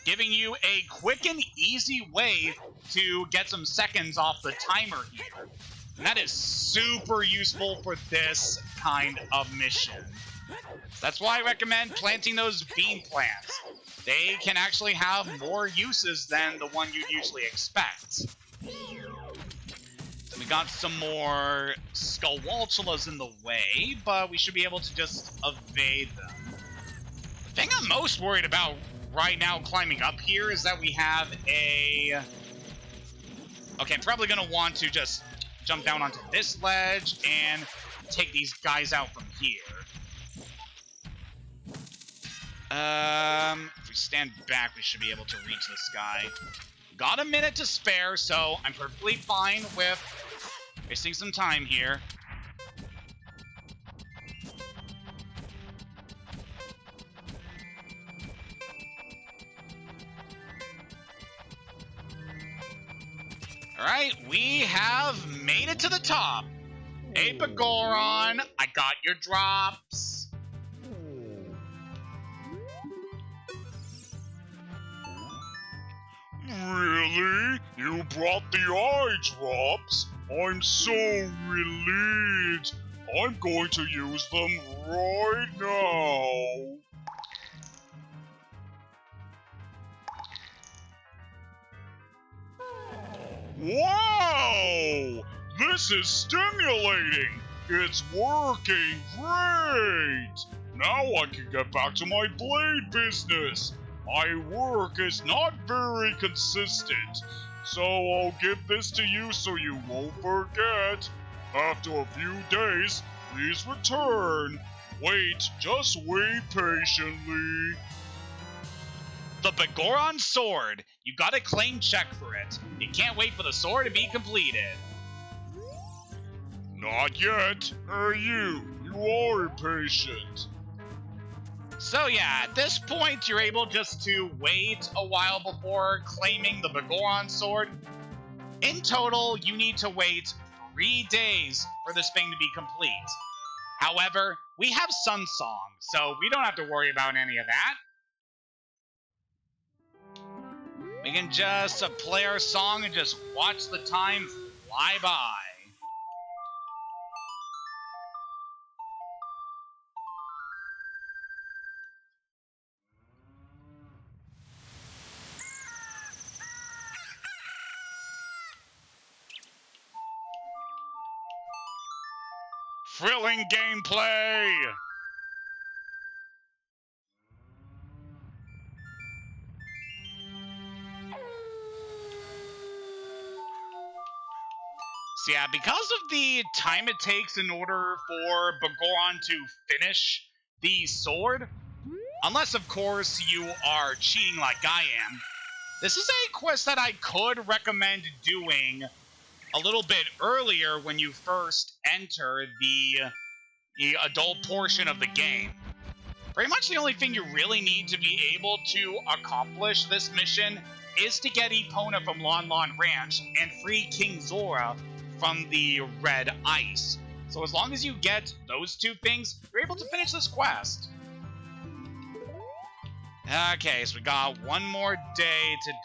giving you a quick and easy way to get some seconds off the timer here. And that is super useful for this kind of mission. That's why I recommend planting those bean plants. They can actually have more uses than the one you'd usually expect. We got some more Skullwaltulas in the way, but we should be able to just evade them. The thing I'm most worried about right now climbing up here is that we have a... Okay, I'm probably going to want to just jump down onto this ledge and take these guys out from here. If we stand back, we should be able to reach this guy. Got a minute to spare, so I'm perfectly fine with wasting some time here. Alright, we have made it to the top. Hey, Goron, I got your drops. Really? You brought the eye drops? I'm so relieved. I'm going to use them right now. Wow! This is stimulating! It's working great! Now I can get back to my blade business. My work is not very consistent, so I'll give this to you so you won't forget. After a few days, please return. Wait, just wait patiently. The Begoron Sword. You got a claim check for it. You can't wait for the sword to be completed. Not yet. Hey, you are impatient. So yeah, at this point, you're able just to wait a while before claiming the Begoron Sword. In total, you need to wait 3 days for this thing to be complete. However, we have Sun Song, so we don't have to worry about any of that. We can just play our song and just watch the time fly by. Thrilling gameplay! So yeah, because of the time it takes in order for Bagoron to finish the sword, unless of course you are cheating like I am, this is a quest that I could recommend doing a little bit earlier when you first enter the adult portion of the game. Pretty much the only thing you really need to be able to accomplish this mission is to get Epona from Lon Lon Ranch and free King Zora from the red ice. So as long as you get those 2 things, you're able to finish this quest. Okay, so we got 1 more day to do.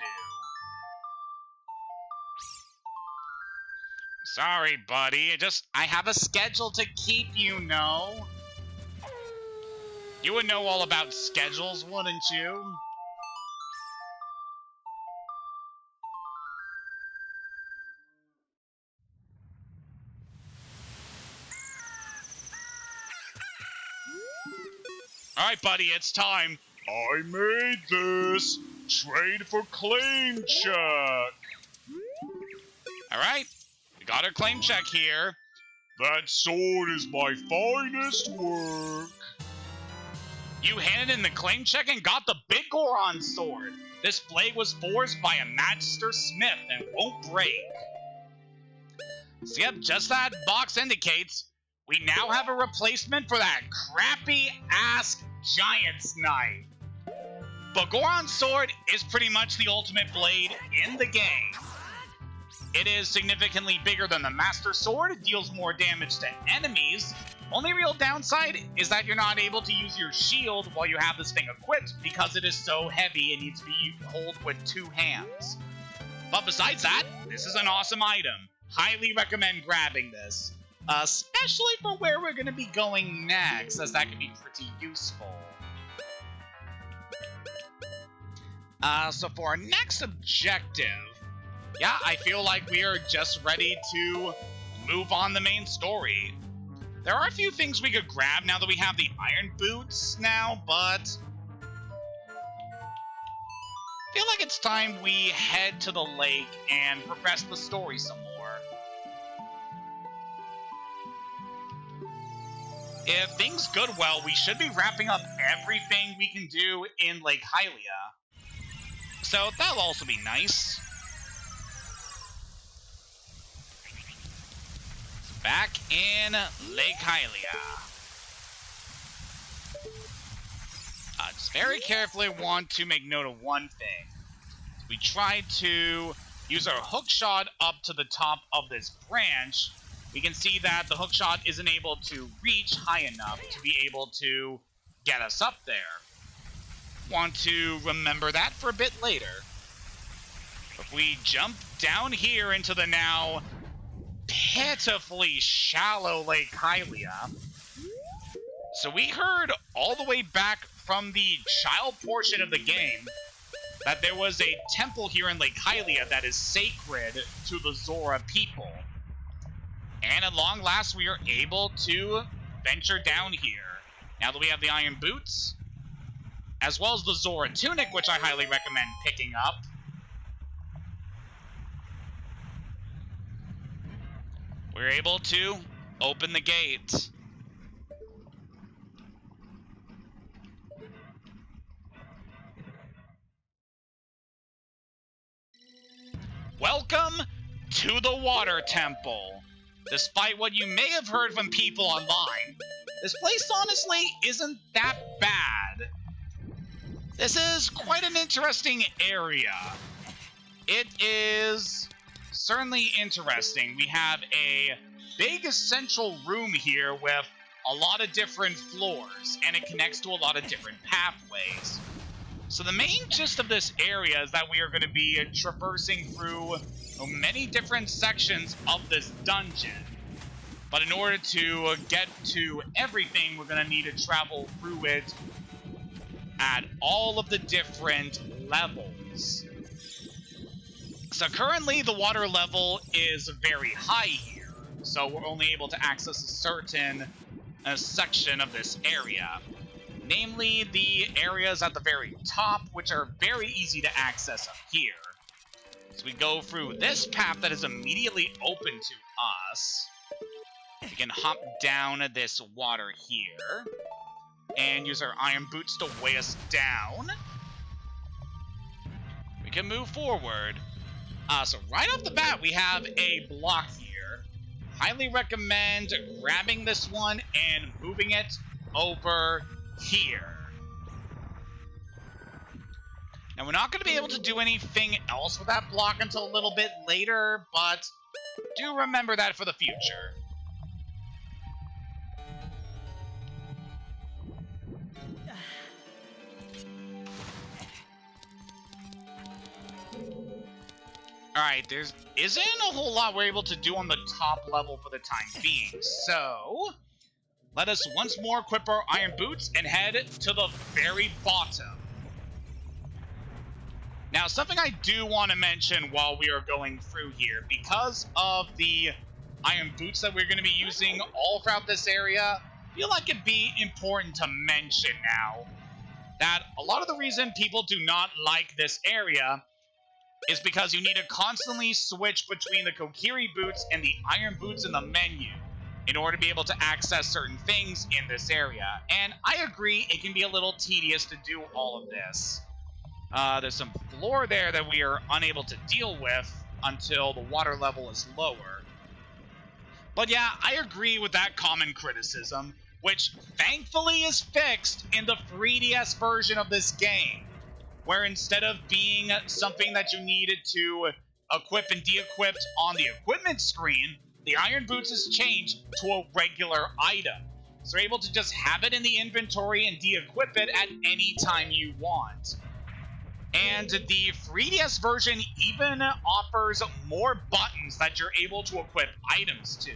Sorry, buddy. I have a schedule to keep, you know. You would know all about schedules, wouldn't you? Alright, buddy, it's time. I made this. Trade for claim check. Alright, we got our claim check here. That sword is my finest work. You handed in the claim check and got the Big Goron sword. This blade was forged by a master smith and won't break. So yep, just that box indicates, we now have a replacement for that crappy-ass Giant's Knife. But Goron's sword is pretty much the ultimate blade in the game. It is significantly bigger than the Master Sword, it deals more damage to enemies. Only real downside is that you're not able to use your shield while you have this thing equipped because it is so heavy it needs to be held with 2 hands. But besides that, this is an awesome item. Highly recommend grabbing this. Especially for where we're going to be going next, as that can be pretty useful. So for our next objective, yeah, I feel like we are just ready to move on the main story. There are a few things we could grab now that we have the iron boots now, but I feel like it's time we head to the lake and progress the story some more. If things go well, we should be wrapping up everything we can do in Lake Hylia. So that'll also be nice. Back in Lake Hylia. Just very carefully want to make note of one thing. We tried to use our hook shot up to the top of this branch. We can see that the hook shot isn't able to reach high enough to be able to get us up there. Want to remember that for a bit later. If we jump down here into the now pitifully shallow Lake Hylia. So we heard all the way back from the child portion of the game that there was a temple here in Lake Hylia that is sacred to the Zora people. And at long last, we are able to venture down here. Now that we have the iron boots, as well as the Zora tunic, which I highly recommend picking up. We're able to open the gate. Welcome to the Water Temple. Despite what you may have heard from people online, this place honestly isn't that bad. This is quite an interesting area. It is certainly interesting. We have a big central room here with a lot of different floors, and it connects to a lot of different pathways. So the main gist of this area is that we are going to be traversing through many different sections of this dungeon. But in order to get to everything, we're going to need to travel through it at all of the different levels. So currently the water level is very high here, so we're only able to access a certain section of this area. Namely, the areas at the very top, which are very easy to access up here. So we go through this path that is immediately open to us. We can hop down this water here and use our iron boots to weigh us down. We can move forward. So right off the bat, we have a block here. Highly recommend grabbing this one and moving it over here. Now, we're not going to be able to do anything else with that block until a little bit later, but do remember that for the future. Alright, there isn't a whole lot we're able to do on the top level for the time being, so let us once more equip our iron boots and head to the very bottom. Now, something I do want to mention while we are going through here, because of the iron boots that we're going to be using all throughout this area, I feel like it'd be important to mention now that a lot of the reason people do not like this area is because you need to constantly switch between the Kokiri boots and the iron boots in the menu in order to be able to access certain things in this area. And I agree, it can be a little tedious to do all of this. There's some floor there that we are unable to deal with until the water level is lower. But yeah, I agree with that common criticism, which thankfully is fixed in the 3DS version of this game, where instead of being something that you needed to equip and de-equip on the equipment screen, the iron boots is changed to a regular item. So you're able to just have it in the inventory and de-equip it at any time you want. And the 3DS version even offers more buttons that you're able to equip items to.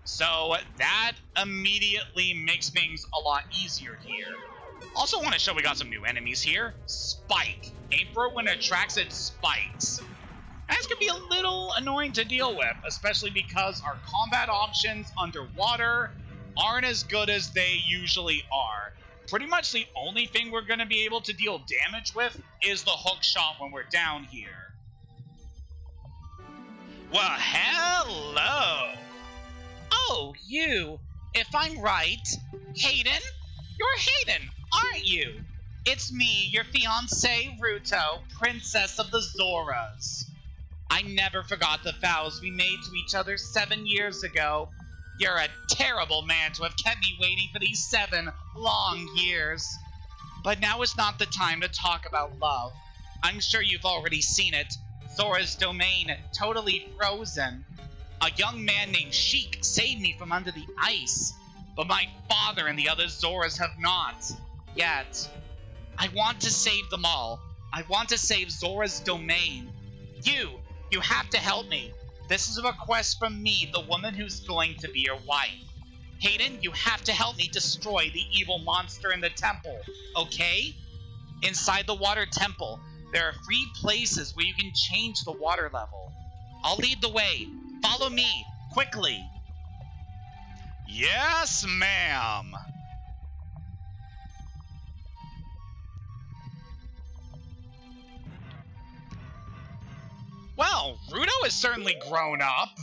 So that immediately makes things a lot easier here. Also want to show we got some new enemies here. Spike. Aim for it when it attracts its spikes. That's going to be a little annoying to deal with, especially because our combat options underwater aren't as good as they usually are. Pretty much the only thing we're going to be able to deal damage with is the hook shot when we're down here. Well, hello! Oh, you. If I'm right, Hayden? You're Hayden, aren't you? It's me, your fiancé, Ruto, Princess of the Zoras. I never forgot the vows we made to each other 7 years ago. You're a terrible man to have kept me waiting for these 7 long years. But now is not the time to talk about love. I'm sure you've already seen it. Zora's domain, totally frozen. A young man named Sheik saved me from under the ice. But my father and the other Zoras have not. Yet. I want to save them all. I want to save Zora's domain. You have to help me. This is a request from me, the woman who's going to be your wife. Hayden, you have to help me destroy the evil monster in the temple, okay? Inside the water temple, there are 3 places where you can change the water level. I'll lead the way. Follow me, quickly. Yes, ma'am. Well, Ruto has certainly grown up.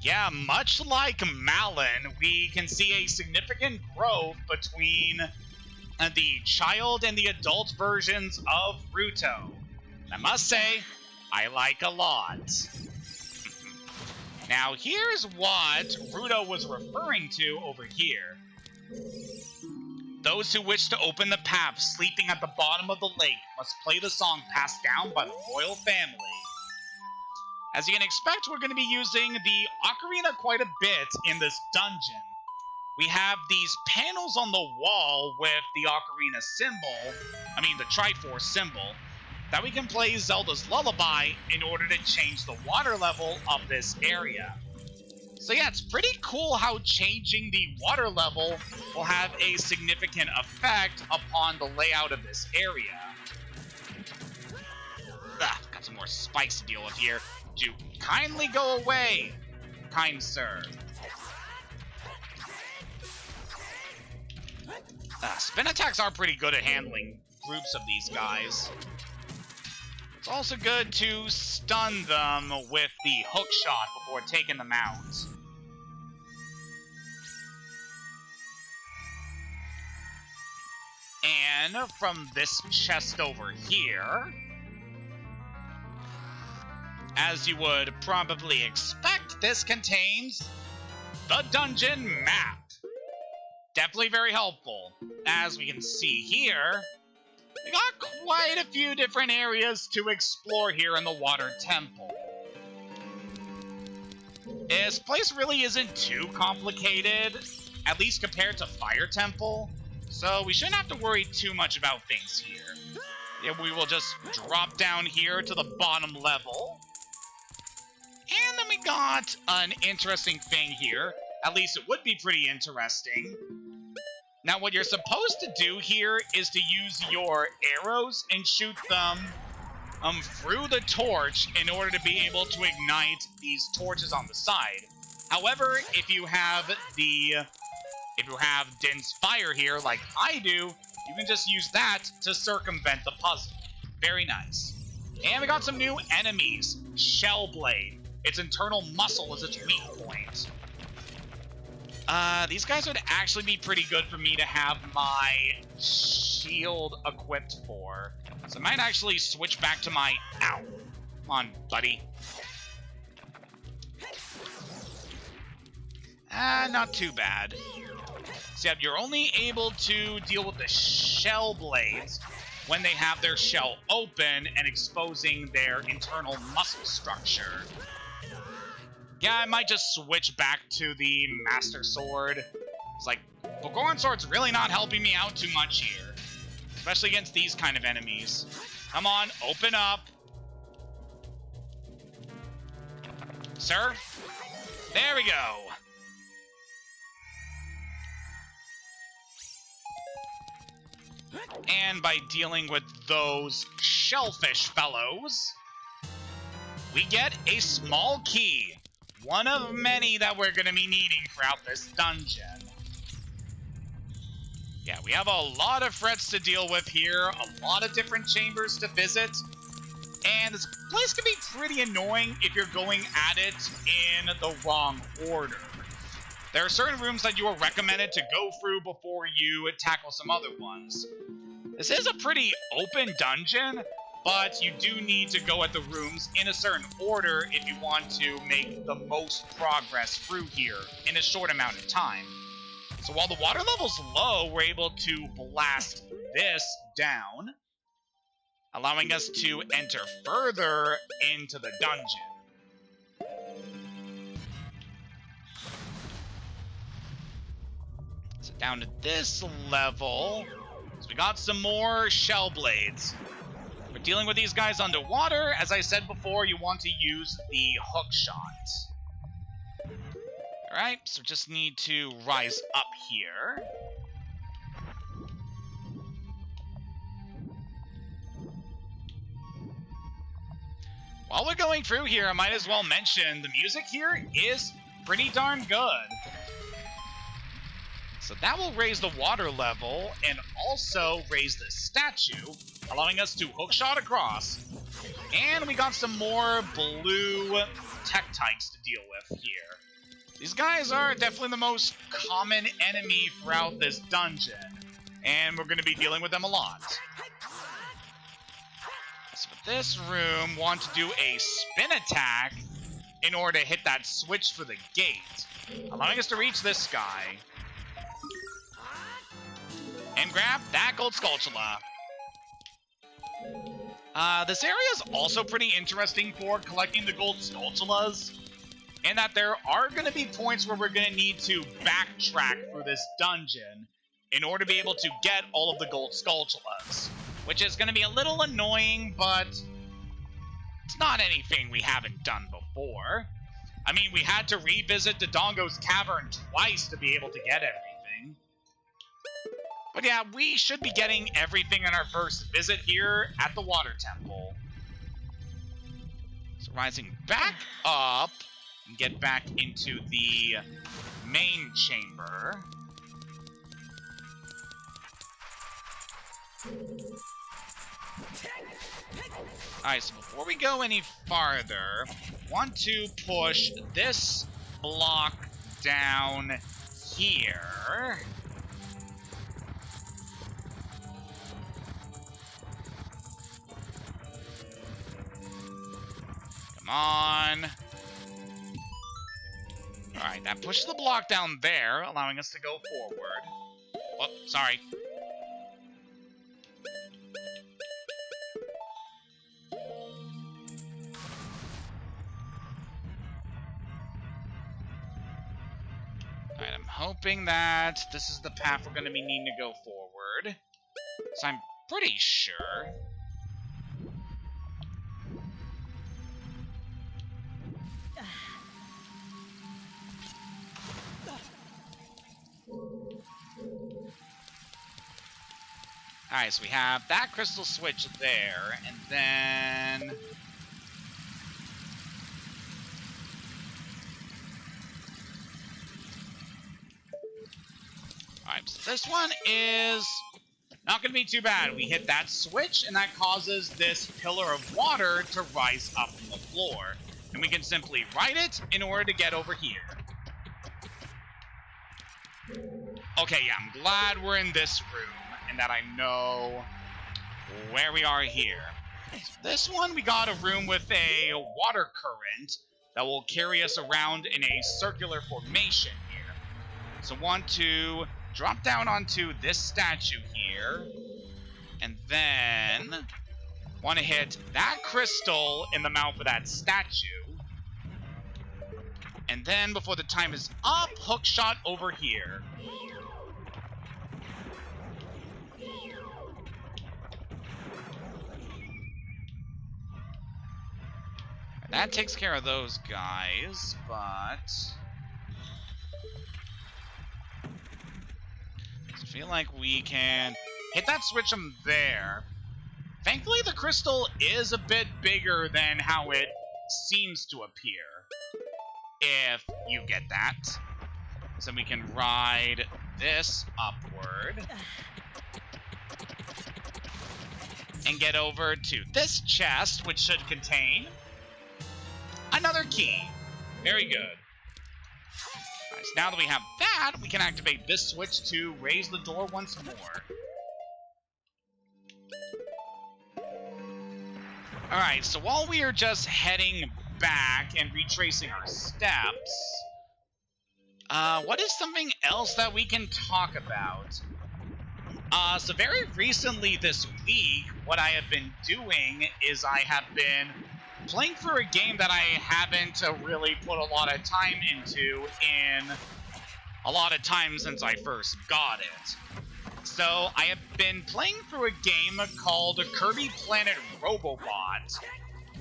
Yeah, much like Malin, we can see a significant growth between the child and the adult versions of Ruto. I must say, I like a lot. Now, here's what Ruto was referring to over here. Those who wish to open the path sleeping at the bottom of the lake must play the song passed down by the royal family. As you can expect, we're going to be using the Ocarina quite a bit in this dungeon. We have these panels on the wall with the Ocarina symbol, the Triforce symbol, that we can play Zelda's Lullaby in order to change the water level of this area. So yeah, it's pretty cool how changing the water level will have a significant effect upon the layout of this area. Got some more spikes to deal with here. Do kindly go away, kind sir. Spin attacks are pretty good at handling groups of these guys. It's also good to stun them with the hook shot before taking them out. And from this chest over here, as you would probably expect, this contains the dungeon map. Definitely very helpful. As we can see here, we got quite a few different areas to explore here in the Water Temple. This place really isn't too complicated, at least compared to Fire Temple, so we shouldn't have to worry too much about things here. Yeah, we will just drop down here to the bottom level. And then we got an interesting thing here. At least it would be pretty interesting. Now, what you're supposed to do here is to use your arrows and shoot them through the torch in order to be able to ignite these torches on the side. However, if you have dense fire here, like I do, you can just use that to circumvent the puzzle. Very nice. And we got some new enemies. Shellblade. Its internal muscle is its weak point. These guys would actually be pretty good for me to have my shield equipped for. So I might actually switch back to my... Ow. Come on, buddy. Not too bad. So yeah, you're only able to deal with the shell blades when they have their shell open and exposing their internal muscle structure. Yeah, I might just switch back to the Master Sword. It's like, Bogoran Sword's really not helping me out too much here. Especially against these kind of enemies. Come on, open up. Sir? There we go. And by dealing with those shellfish fellows, we get a small key. One of many that we're going to be needing throughout this dungeon. Yeah, we have a lot of threats to deal with here, a lot of different chambers to visit, and this place can be pretty annoying if you're going at it in the wrong order. There are certain rooms that you are recommended to go through before you tackle some other ones. This is a pretty open dungeon, but you do need to go at the rooms in a certain order if you want to make the most progress through here in a short amount of time. So while the water level's low, we're able to blast this down, allowing us to enter further into the dungeon. So down to this level, so we got some more shell blades. We're dealing with these guys underwater. As I said before, you want to use the hook shot. Alright, so just need to rise up here. While we're going through here, I might as well mention the music here is pretty darn good. So that will raise the water level and also raise the statue, allowing us to hookshot across. And we got some more blue Tektites to deal with here. These guys are definitely the most common enemy throughout this dungeon, and we're going to be dealing with them a lot. So for this room, want to do a spin attack in order to hit that switch for the gate, allowing us to reach this guy. And grab that gold Skulltula. This area is also pretty interesting for collecting the gold Skulltulas, in that there are going to be points where we're going to need to backtrack through this dungeon in order to be able to get all of the gold Skulltulas, which is going to be a little annoying, but it's not anything we haven't done before. I mean, we had to revisit Dodongo's Cavern twice to be able to get everything. But yeah, we should be getting everything on our first visit here at the Water Temple. So rising back up and get back into the main chamber. Alright, so before we go any farther, want to push this block down here. Come on. Alright, that pushes the block down there, allowing us to go forward. Oh, sorry. Alright, I'm hoping that this is the path we're going to be needing to go forward. So I'm pretty sure. Alright, so we have that crystal switch there, and then... Alright, so this one is not going to be too bad. We hit that switch, and that causes this pillar of water to rise up from the floor. And we can simply ride it in order to get over here. Okay, yeah, I'm glad we're in this room, and that I know where we are here. This one, we got a room with a water current that will carry us around in a circular formation here. So want to drop down onto this statue here, and then want to hit that crystal in the mouth of that statue. And then, before the time is up, hook shot over here. That takes care of those guys, but... I feel like we can hit that switch from there. Thankfully, the crystal is a bit bigger than how it seems to appear. If you get that. So we can ride this upward. And get over to this chest, which should contain another key. Very good. Alright, so now that we have that, we can activate this switch to raise the door once more. Alright, so while we are just heading back and retracing our steps, what is something else that we can talk about? So very recently this week, what I have been doing is I have been playing through a game that I haven't really put a lot of time into in a lot of time since I first got it. So I have been playing through a game called Kirby Planet Robobot,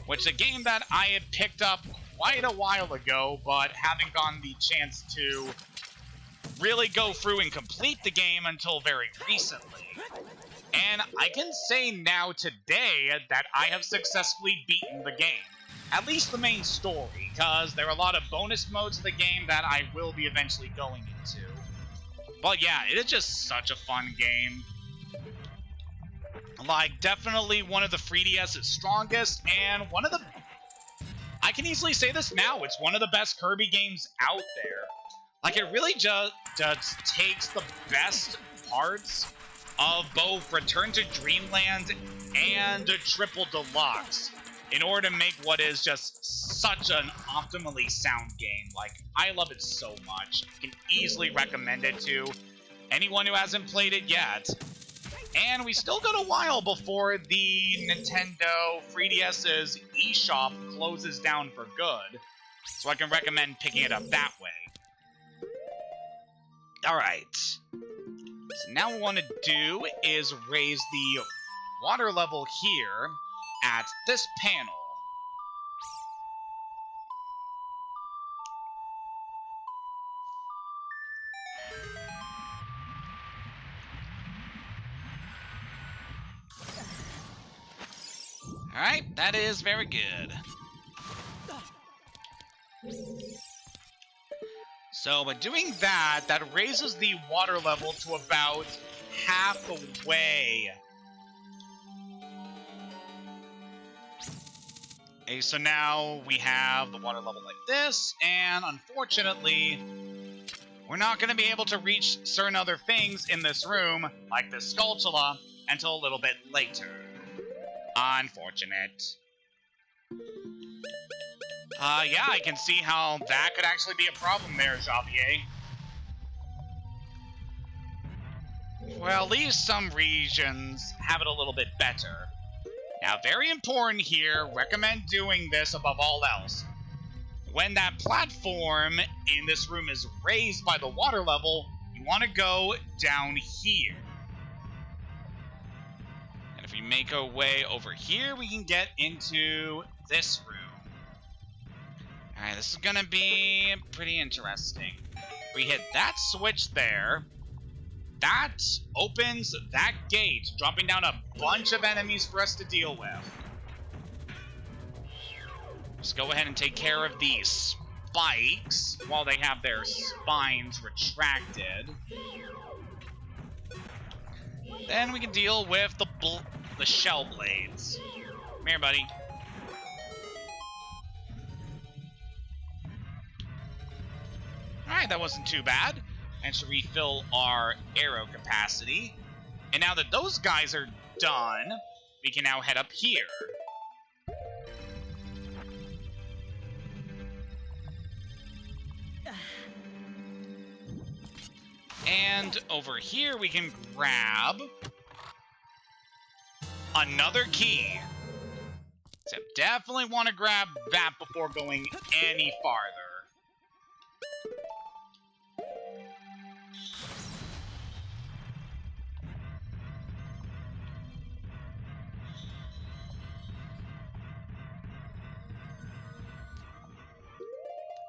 which is a game that I had picked up quite a while ago, but haven't gotten the chance to really go through and complete the game until very recently. And I can say now today that I have successfully beaten the game. At least the main story, because there are a lot of bonus modes of the game that I will be eventually going into. But yeah, it is just such a fun game. Like, definitely one of the 3DS's strongest, and one of the... I can easily say this now, it's one of the best Kirby games out there. Like, it really just takes the best parts of both Return to Dreamland and Triple Deluxe in order to make what is just such an optimally sound game. Like, I love it so much. I can easily recommend it to anyone who hasn't played it yet. And we still got a while before the Nintendo 3DS's eShop closes down for good. So I can recommend picking it up that way. Alright. So now what we want to do is raise the water level here at this panel. Alright, that is very good. So by doing that, that raises the water level to about half the way. Okay, so now we have the water level like this, and unfortunately, we're not going to be able to reach certain other things in this room, like this Skulltula, until a little bit later. Unfortunate. Yeah, I can see how that could actually be a problem there, Javier. Well, at least some regions have it a little bit better. Now, very important here, recommend doing this above all else. When that platform in this room is raised by the water level, you want to go down here. And if we make our way over here, we can get into this room. Alright, this is gonna be pretty interesting. We hit that switch there. That opens that gate, dropping down a bunch of enemies for us to deal with. Let's go ahead and take care of these spikes while they have their spines retracted. Then we can deal with the shell blades. Come here, buddy. Alright, that wasn't too bad. And to refill our arrow capacity. And now that those guys are done, we can now head up here. And over here we can grab another key. So definitely want to grab that before going any farther.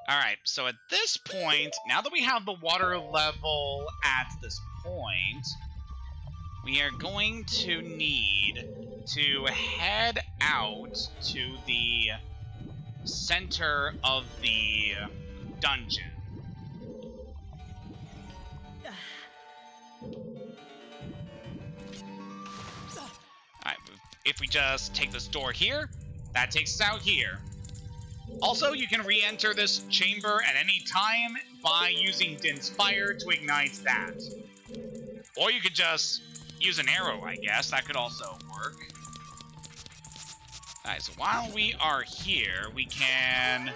Alright, so at this point, now that we have the water level at this point, we are going to need to head out to the center of the dungeon. Alright, if we just take this door here, that takes us out here. Also, you can re-enter this chamber at any time by using Din's Fire to ignite that. Or you could just use an arrow, I guess. That could also work. Alright, so while we are here, we can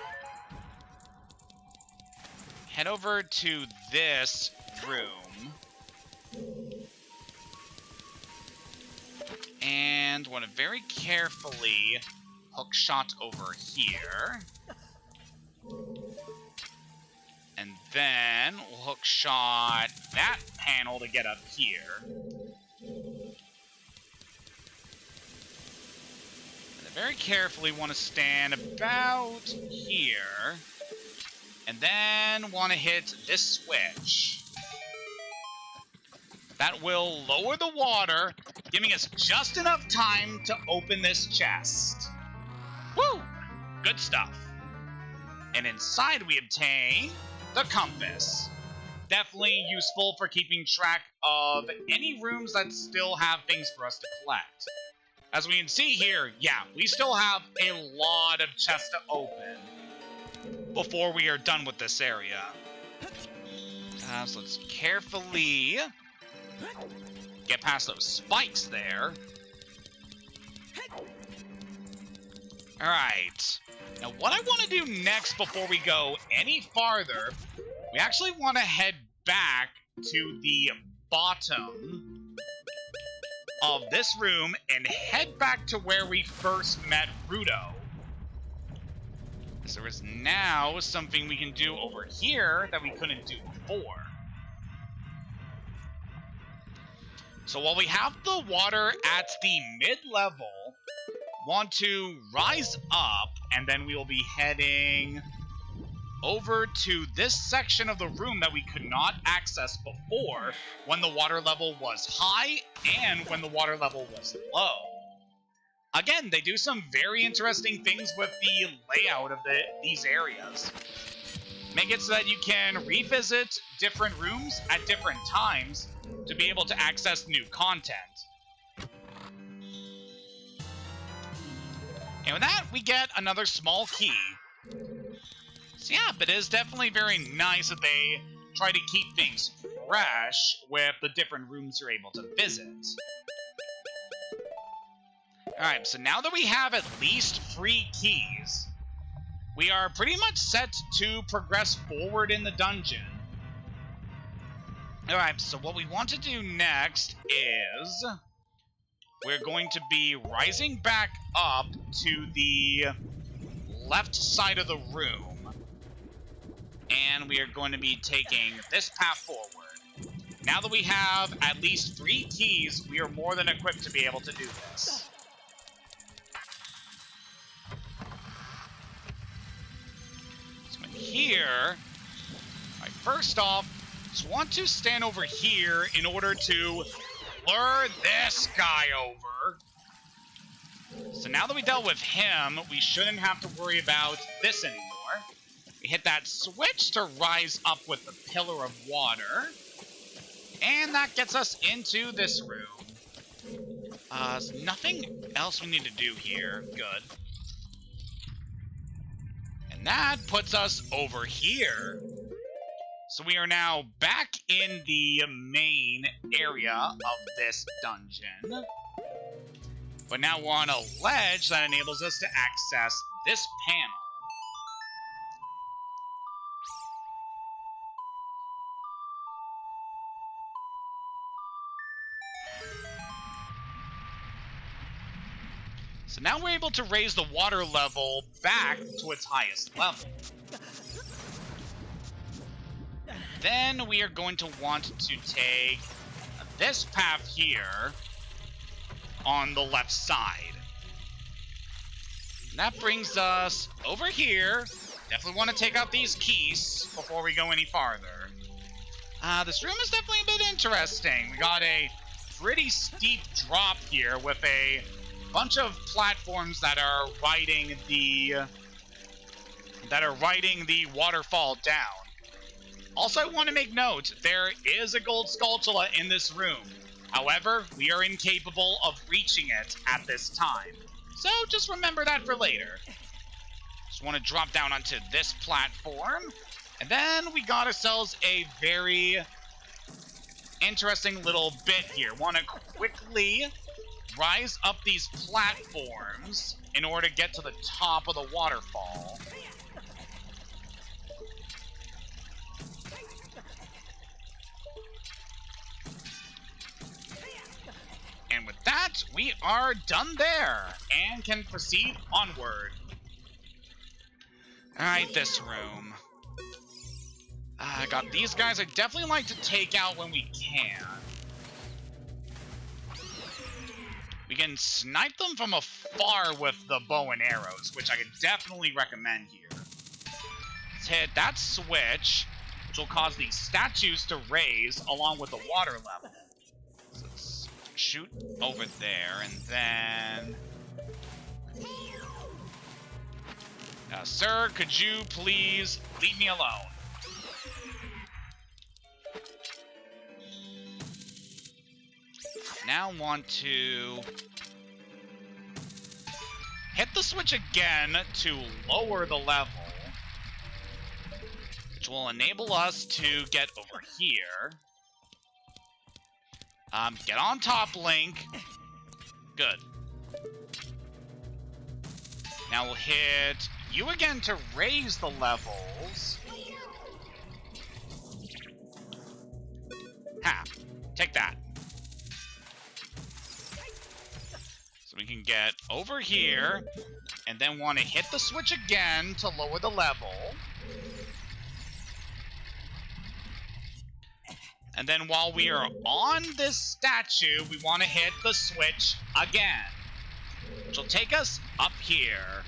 head over to this room. And want to very carefully hook shot over here. And then we'll hook shot that panel to get up here. And then very carefully want to stand about here. And then want to hit this switch. That will lower the water, giving us just enough time to open this chest. Woo! Good stuff. And inside we obtain the compass. Definitely useful for keeping track of any rooms that still have things for us to collect. As we can see here, yeah, we still have a lot of chests to open before we are done with this area. So let's carefully get past those spikes there. Alright, now what I want to do next before we go any farther, we actually want to head back to the bottom of this room and head back to where we first met Ruto. So there is now something we can do over here that we couldn't do before. So while we have the water at the mid-level, want to rise up, and then we will be heading over to this section of the room that we could not access before when the water level was high and when the water level was low. Again, they do some very interesting things with the layout of these areas. Make it so that you can revisit different rooms at different times to be able to access new content. And with that, we get another small key. So yeah, but it is definitely very nice that they try to keep things fresh with the different rooms you're able to visit. Alright, so now that we have at least 3 keys, we are pretty much set to progress forward in the dungeon. Alright, so what we want to do next is we're going to be rising back up to the left side of the room. And we are going to be taking this path forward. Now that we have at least 3 keys, we are more than equipped to be able to do this. So in here, first off, just want to stand over here in order to lure this guy over. So now that we dealt with him, we shouldn't have to worry about this anymore. We hit that switch to rise up with the pillar of water. And that gets us into this room. There's nothing else we need to do here. Good. And that puts us over here. So we are now back in the main area of this dungeon. But now we're on a ledge that enables us to access this panel. So now we're able to raise the water level back to its highest level. Then we are going to want to take this path here on the left side. And that brings us over here. Definitely want to take out these keys before we go any farther. This room is definitely a bit interesting. We got a pretty steep drop here with a bunch of platforms that are riding the waterfall down. Also, I want to make note, there is a gold spatula in this room. However, we are incapable of reaching it at this time. So just remember that for later. Just want to drop down onto this platform. And then we got ourselves a very interesting little bit here. Want to quickly rise up these platforms in order to get to the top of the waterfall. And with that, we are done there and can proceed onward. Alright, this room. I got these guys I definitely like to take out when we can. We can snipe them from afar with the bow and arrows, which I can definitely recommend here. Let's hit that switch, which will cause these statues to raise along with the water level. So let's shoot over there, and then... sir, could you please leave me alone? Now want to hit the switch again to lower the level, which will enable us to get over here. Get on top, Link. Good. Now we'll hit you again to raise the levels. Ha. Take that. So we can get over here, and then want to hit the switch again to lower the level. And then while we are on this statue, we want to hit the switch again, which will take us up here.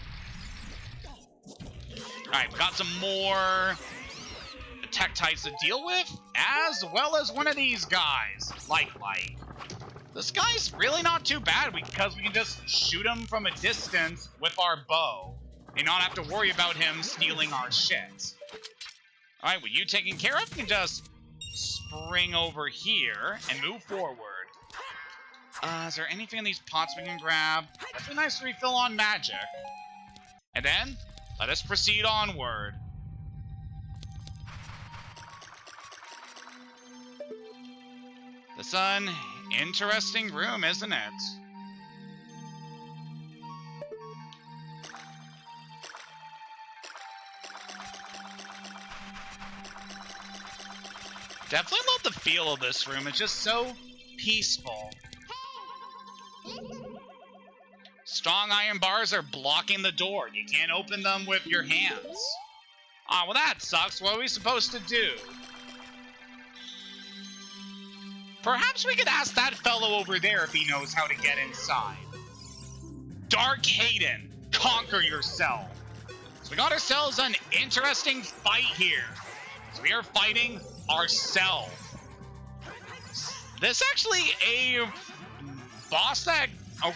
Alright, we got some more attack types to deal with, as well as one of these guys, Light. This guy's really not too bad because we can just shoot him from a distance with our bow and not have to worry about him stealing our shit. Alright, with you taken care of, we can just spring over here and move forward. Is there anything in these pots we can grab? That'd be nice to refill on magic. And then, let us proceed onward. This an interesting room, isn't it? Definitely love the feel of this room. It's just so peaceful. Strong iron bars are blocking the door. You can't open them with your hands. Ah, well that sucks. What are we supposed to do? Perhaps we could ask that fellow over there if he knows how to get inside. Dark Hayden, conquer yourself. So we got ourselves an interesting fight here. So we are fighting ourselves. This actually a boss that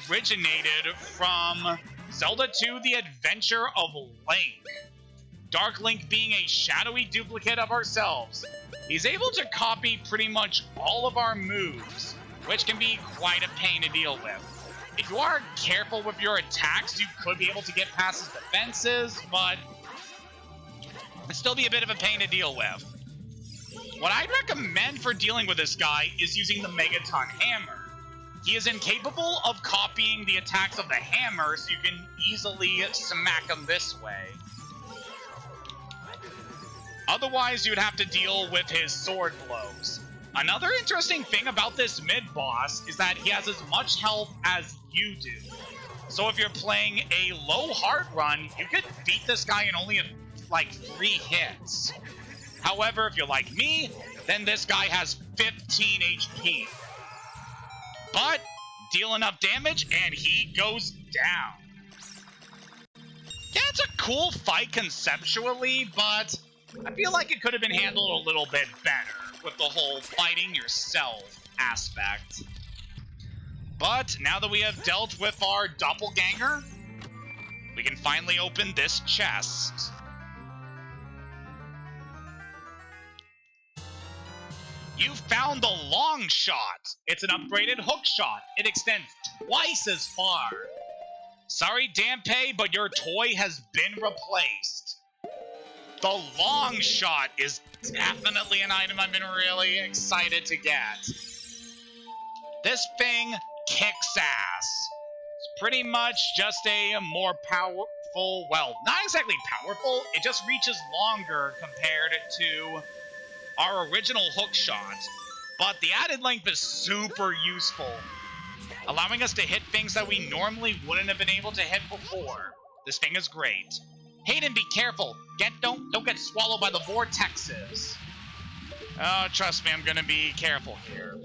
originated from Zelda 2: The Adventure of Link. Dark Link being a shadowy duplicate of ourselves. He's able to copy pretty much all of our moves, which can be quite a pain to deal with. If you are careful with your attacks, you could be able to get past his defenses, but it'd still be a bit of a pain to deal with. What I'd recommend for dealing with this guy is using the Megaton Hammer. He is incapable of copying the attacks of the hammer, so you can easily smack him this way. Otherwise, you'd have to deal with his sword blows. Another interesting thing about this mid-boss is that he has as much health as you do. So if you're playing a low heart run, you could beat this guy in only like 3 hits. However, if you're like me, then this guy has 15 HP. But deal enough damage and he goes down. Yeah, it's a cool fight conceptually, but I feel like it could have been handled a little bit better with the whole fighting yourself aspect. But now that we have dealt with our doppelganger, we can finally open this chest. You found the long shot. It's an upgraded hook shot. It extends twice as far. Sorry, Dampe, but your toy has been replaced. The long shot is definitely an item I've been really excited to get. This thing kicks ass. It's pretty much just a more powerful, well, not exactly powerful, it just reaches longer compared to our original hook shot. But the added length is super useful, allowing us to hit things that we normally wouldn't have been able to hit before. This thing is great. Hayden, be careful. Don't get swallowed by the vortexes. Oh, trust me, I'm gonna be careful here.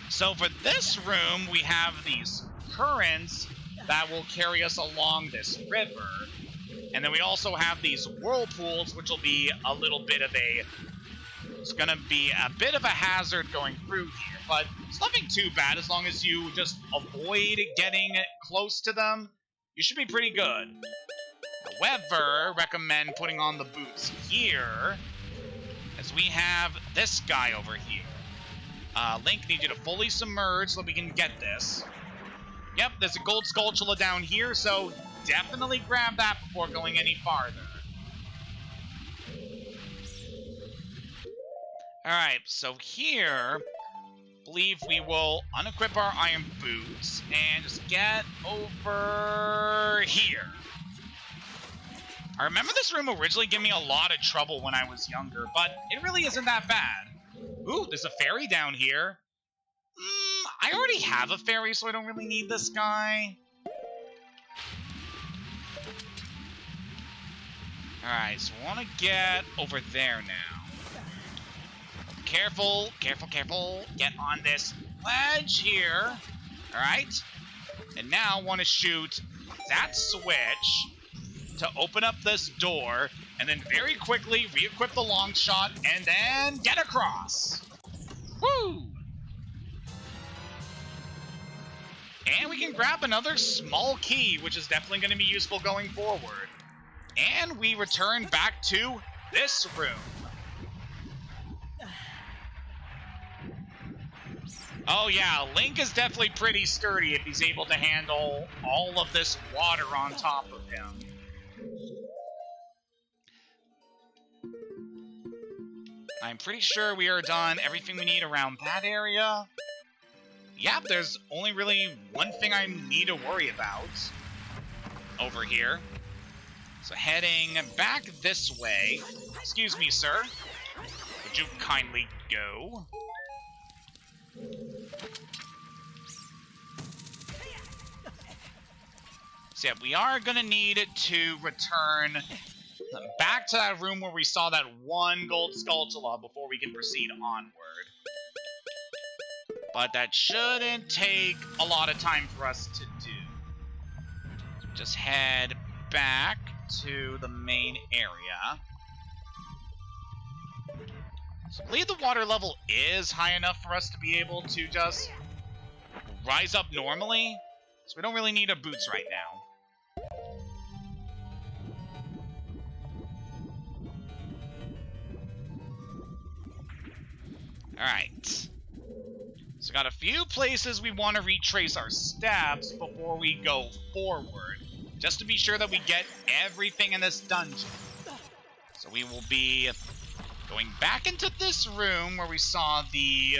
So for this room, we have these currents that will carry us along this river. And then we also have these whirlpools, which will be a little bit of it's gonna be a bit of a hazard going through here. But it's nothing too bad as long as you just avoid getting close to them. You should be pretty good. However, recommend putting on the boots here, as we have this guy over here. Link needs you to fully submerge so that we can get this. Yep, there's a gold skulltula down here, so definitely grab that before going any farther. Alright, so here, I believe we will unequip our iron boots and just get over here. I remember this room originally giving me a lot of trouble when I was younger, but it really isn't that bad. Ooh, there's a fairy down here. I already have a fairy, so I don't really need this guy. Alright, so we want to get over there now. Careful, careful, careful. Get on this ledge here. Alright. And now want to shoot that switch to open up this door, and then very quickly re-equip the long shot, and then get across. Woo! And we can grab another small key, which is definitely going to be useful going forward. And we return back to this room. Oh yeah, Link is definitely pretty sturdy if he's able to handle all of this water on top of him. I'm pretty sure we are done everything we need around that area. Yep, there's only really one thing I need to worry about over here. So heading back this way. Excuse me, sir. Would you kindly go? So yeah, we are gonna need to return back to that room where we saw that one gold Skulltula before we can proceed onward. But that shouldn't take a lot of time for us to do. So just head back to the main area. So I believe the water level is high enough for us to be able to just rise up normally. So we don't really need our boots right now. Alright. So got a few places we want to retrace our steps before we go forward, just to be sure that we get everything in this dungeon. So we will be going back into this room where we saw the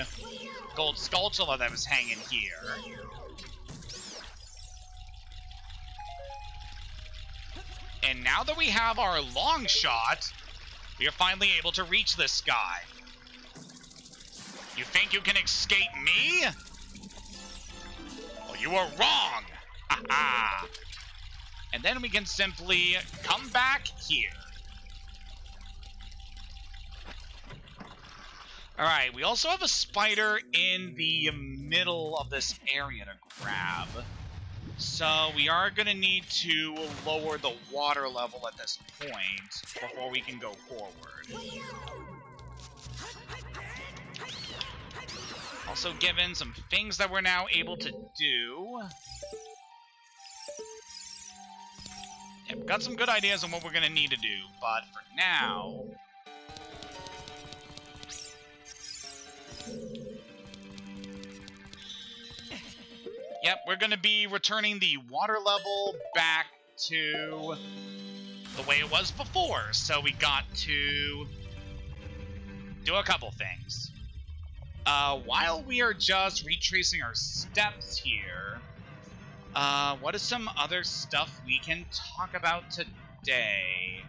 gold Skulltula that was hanging here. And now that we have our long shot, we are finally able to reach this guy. You think you can escape me? Well, you are wrong! Ha-ha! And then we can simply come back here. Alright, we also have a spider in the middle of this area to grab. So we are going to need to lower the water level at this point before we can go forward. Also given some things that we're now able to do. Yeah, we've got some good ideas on what we're going to need to do, but for now... Yep, we're going to be returning the water level back to the way it was before. So we got to do a couple things. While we are just retracing our steps here, what is some other stuff we can talk about today?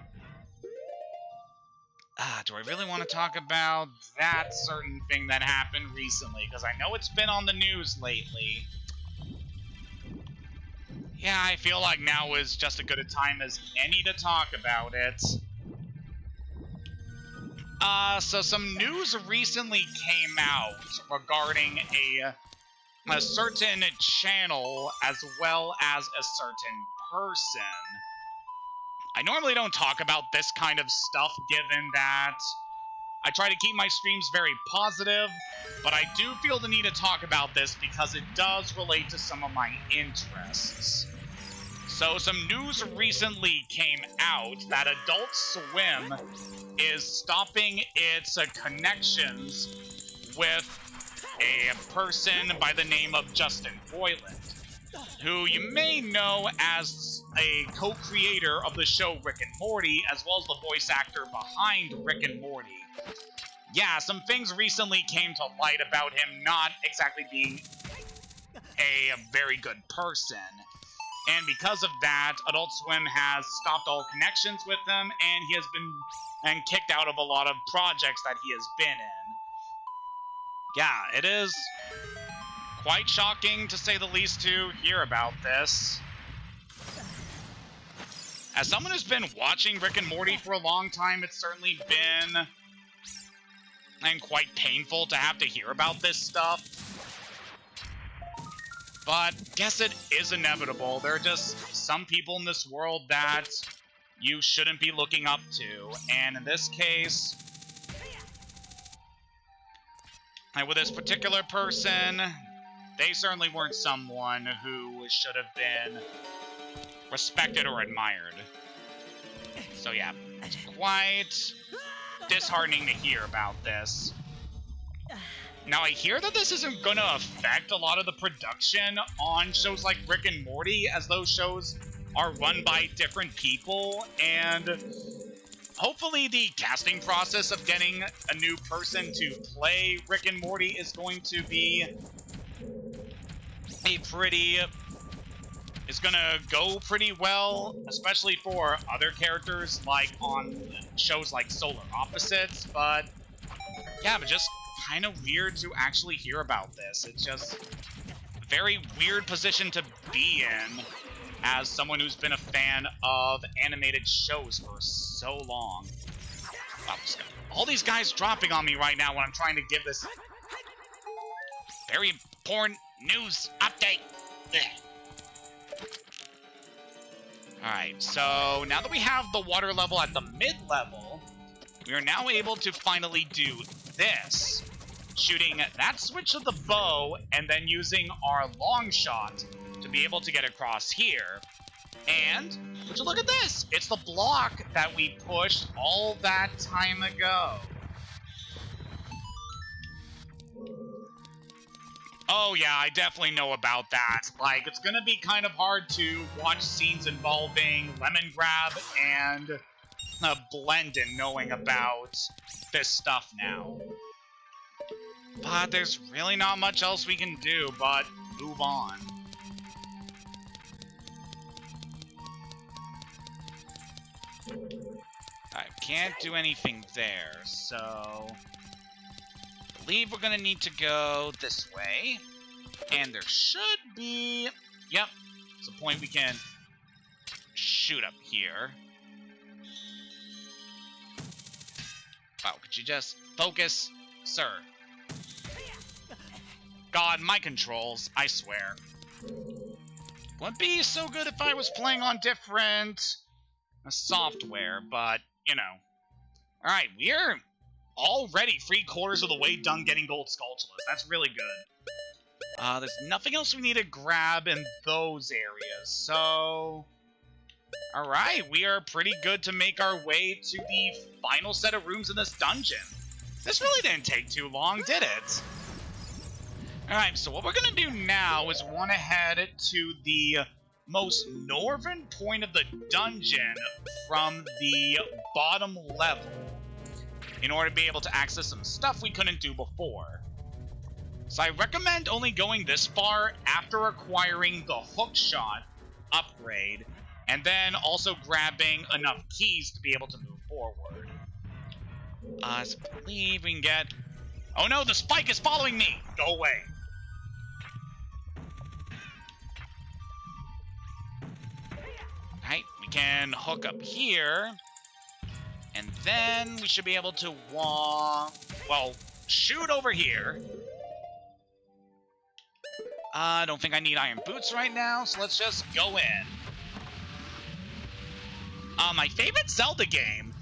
Do I really want to talk about that certain thing that happened recently? Because I know it's been on the news lately. Yeah, I feel like now is just as good a time as any to talk about it. So some news recently came out regarding a certain channel as well as a certain person. I normally don't talk about this kind of stuff given that I try to keep my streams very positive, but I do feel the need to talk about this because it does relate to some of my interests. So some news recently came out that Adult Swim is stopping its connections with a person by the name of Justin Roiland, who you may know as a co-creator of the show Rick and Morty, as well as the voice actor behind Rick and Morty. Yeah, some things recently came to light about him not exactly being a very good person. And because of that, Adult Swim has stopped all connections with him, and he has been kicked out of a lot of projects that he has been in. Yeah, it is quite shocking, to say the least, to hear about this. As someone who's been watching Rick and Morty for a long time, it's certainly been and quite painful to have to hear about this stuff. But guess it is inevitable. There are just some people in this world that you shouldn't be looking up to. And in this case, and with this particular person, they certainly weren't someone who should have been respected or admired. So yeah, it's quite disheartening to hear about this. Now, I hear that this isn't going to affect a lot of the production on shows like Rick and Morty, as those shows are run by different people, and hopefully the casting process of getting a new person to play Rick and Morty is going to be is gonna go pretty well, especially for other characters like on shows like Solar Opposites. But yeah, but just kind of weird to actually hear about this. It's just a very weird position to be in as someone who's been a fan of animated shows for so long. Wow, all these guys dropping on me right now when I'm trying to give this very important news update. Alright, so now that we have the water level at the mid-level, we are now able to finally do this. Shooting that switch of the bow, and then using our long shot to be able to get across here. And, would you look at this? It's the block that we pushed all that time ago. Oh yeah, I definitely know about that. Like, it's gonna be kind of hard to watch scenes involving Lemon Grab and Blendon knowing about this stuff now. But there's really not much else we can do but move on. Alright, can't do anything there, so I believe we're gonna need to go this way. And there should be, yep, it's a point we can shoot up here. Wow, could you just focus, sir? God, my controls, I swear. Wouldn't be so good if I was playing on different software, but, you know. Alright, we're already 3/4 of the way done getting Gold Skulltulas. That's really good. There's nothing else we need to grab in those areas, so alright, we are pretty good to make our way to the final set of rooms in this dungeon. This really didn't take too long, did it? Alright, so what we're gonna do now is want to head to the most northern point of the dungeon from the bottom level in order to be able to access some stuff we couldn't do before. So I recommend only going this far after acquiring the hookshot upgrade, and then also grabbing enough keys to be able to move forward. So I believe we can get... Oh no, the spike is following me! Go away. Alright, we can hook up here, and then we should be able to shoot over here. I don't think I need iron boots right now, so let's just go in. My favorite Zelda game,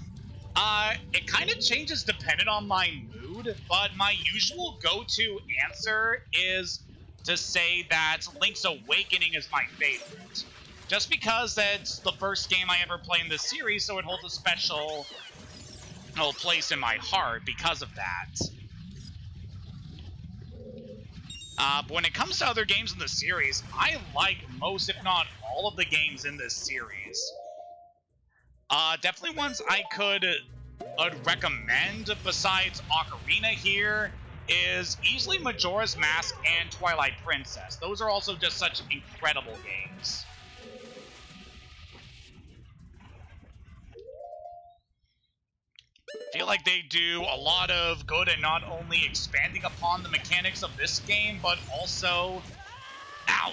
it kind of changes depending on my mood, but my usual go-to answer is to say that Link's Awakening is my favorite. Just because that's the first game I ever played in this series, so it holds a special place in my heart because of that. But when it comes to other games in the series, I like most, if not all, of the games in this series. Definitely ones I could recommend besides Ocarina here is easily Majora's Mask and Twilight Princess. Those are also just such incredible games. I feel like they do a lot of good in not only expanding upon the mechanics of this game, but also... Ow!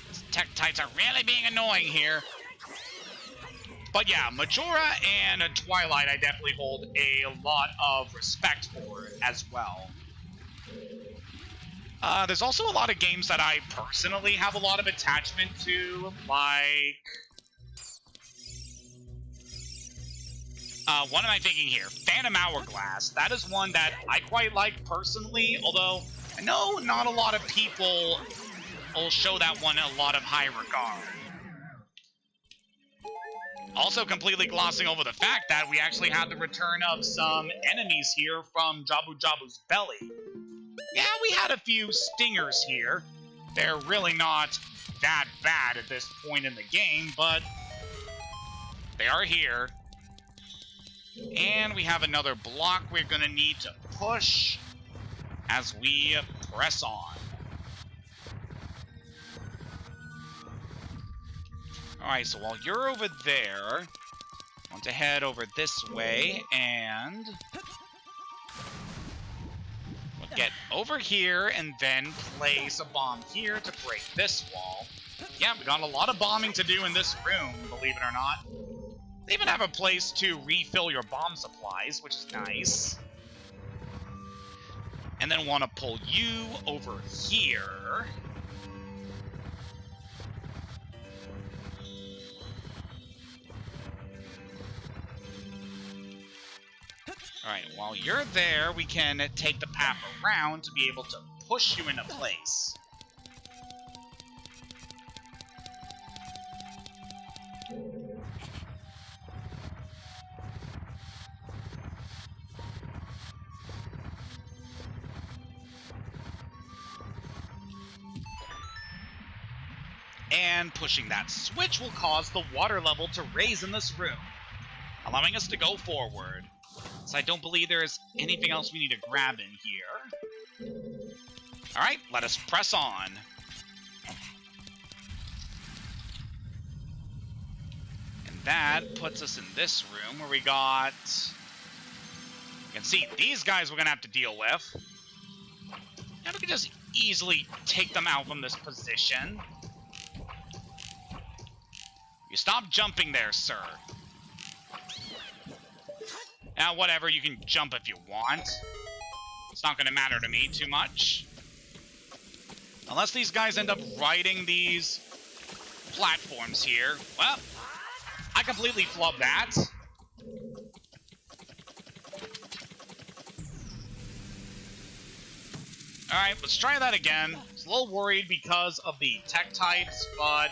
These Tektites are really being annoying here. But yeah, Majora and Twilight I definitely hold a lot of respect for as well. There's also a lot of games that I personally have a lot of attachment to, like... what am I thinking here? Phantom Hourglass. That is one that I quite like personally, although I know not a lot of people will show that one a lot of high regard. Also completely glossing over the fact that we actually had the return of some enemies here from Jabu Jabu's belly. Yeah, we had a few stingers here. They're really not that bad at this point in the game, but they are here. And we have another block we're going to need to push as we press on. Alright, so while you're over there, I want to head over this way, and we'll get over here and then place a bomb here to break this wall. Yeah, we got a lot of bombing to do in this room, believe it or not. They even have a place to refill your bomb supplies, which is nice. And then want to pull you over here. Alright, while you're there, we can take the path around to be able to push you into place. And pushing that switch will cause the water level to raise in this room, allowing us to go forward. So I don't believe there's anything else we need to grab in here. Alright, let us press on. And that puts us in this room where we got... You can see these guys we're going to have to deal with. And we can just easily take them out from this position. You stop jumping there, sir. Now, whatever, you can jump if you want. It's not going to matter to me too much. Unless these guys end up riding these platforms here. Well, I completely flubbed that. Alright, let's try that again. I was a little worried because of the Tektites, but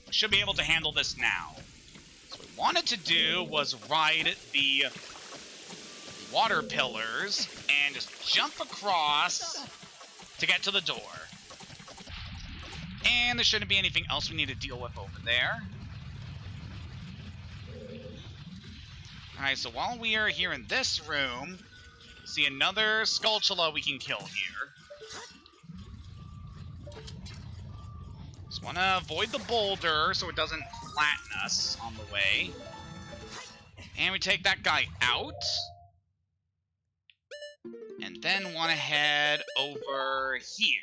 we should be able to handle this now. So what we wanted to do was ride the water pillars and just jump across to get to the door. And there shouldn't be anything else we need to deal with over there. Alright, so while we are here in this room, see another Skulltula we can kill here. Just want to avoid the boulder so it doesn't flatten us on the way. And we take that guy out. And then want to head over here.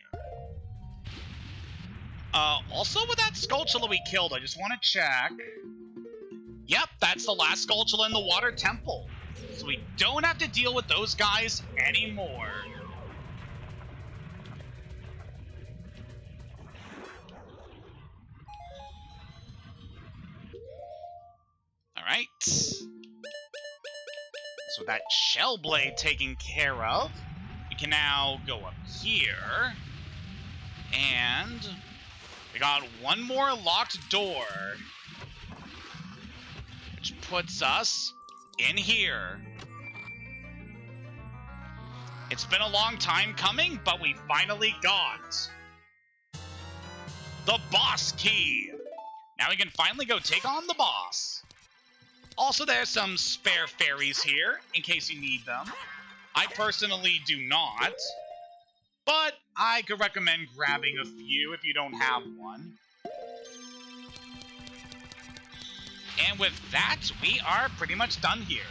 Also with that Skulltula we killed, I just want to check. Yep, that's the last Skulltula in the Water Temple. So we don't have to deal with those guys anymore. Alright. So that Shell Blade taken care of, we can now go up here. And we got one more locked door, which puts us in here. It's been a long time coming, but we finally got the boss key. Now we can finally go take on the boss. Also, there's some spare fairies here, in case you need them. I personally do not, but I could recommend grabbing a few if you don't have one. And with that, we are pretty much done here.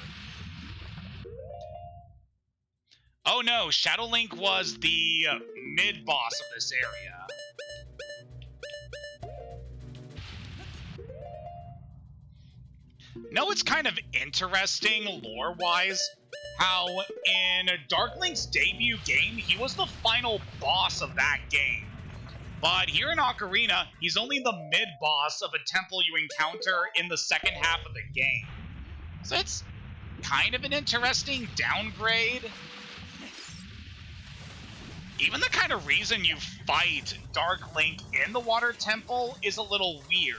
Oh no, Shadow Link was the mid-boss of this area. No, it's kind of interesting, lore-wise, how in Dark Link's debut game, he was the final boss of that game. But here in Ocarina, he's only the mid-boss of a temple you encounter in the second half of the game. So it's kind of an interesting downgrade. Even the kind of reason you fight Dark Link in the Water Temple is a little weird.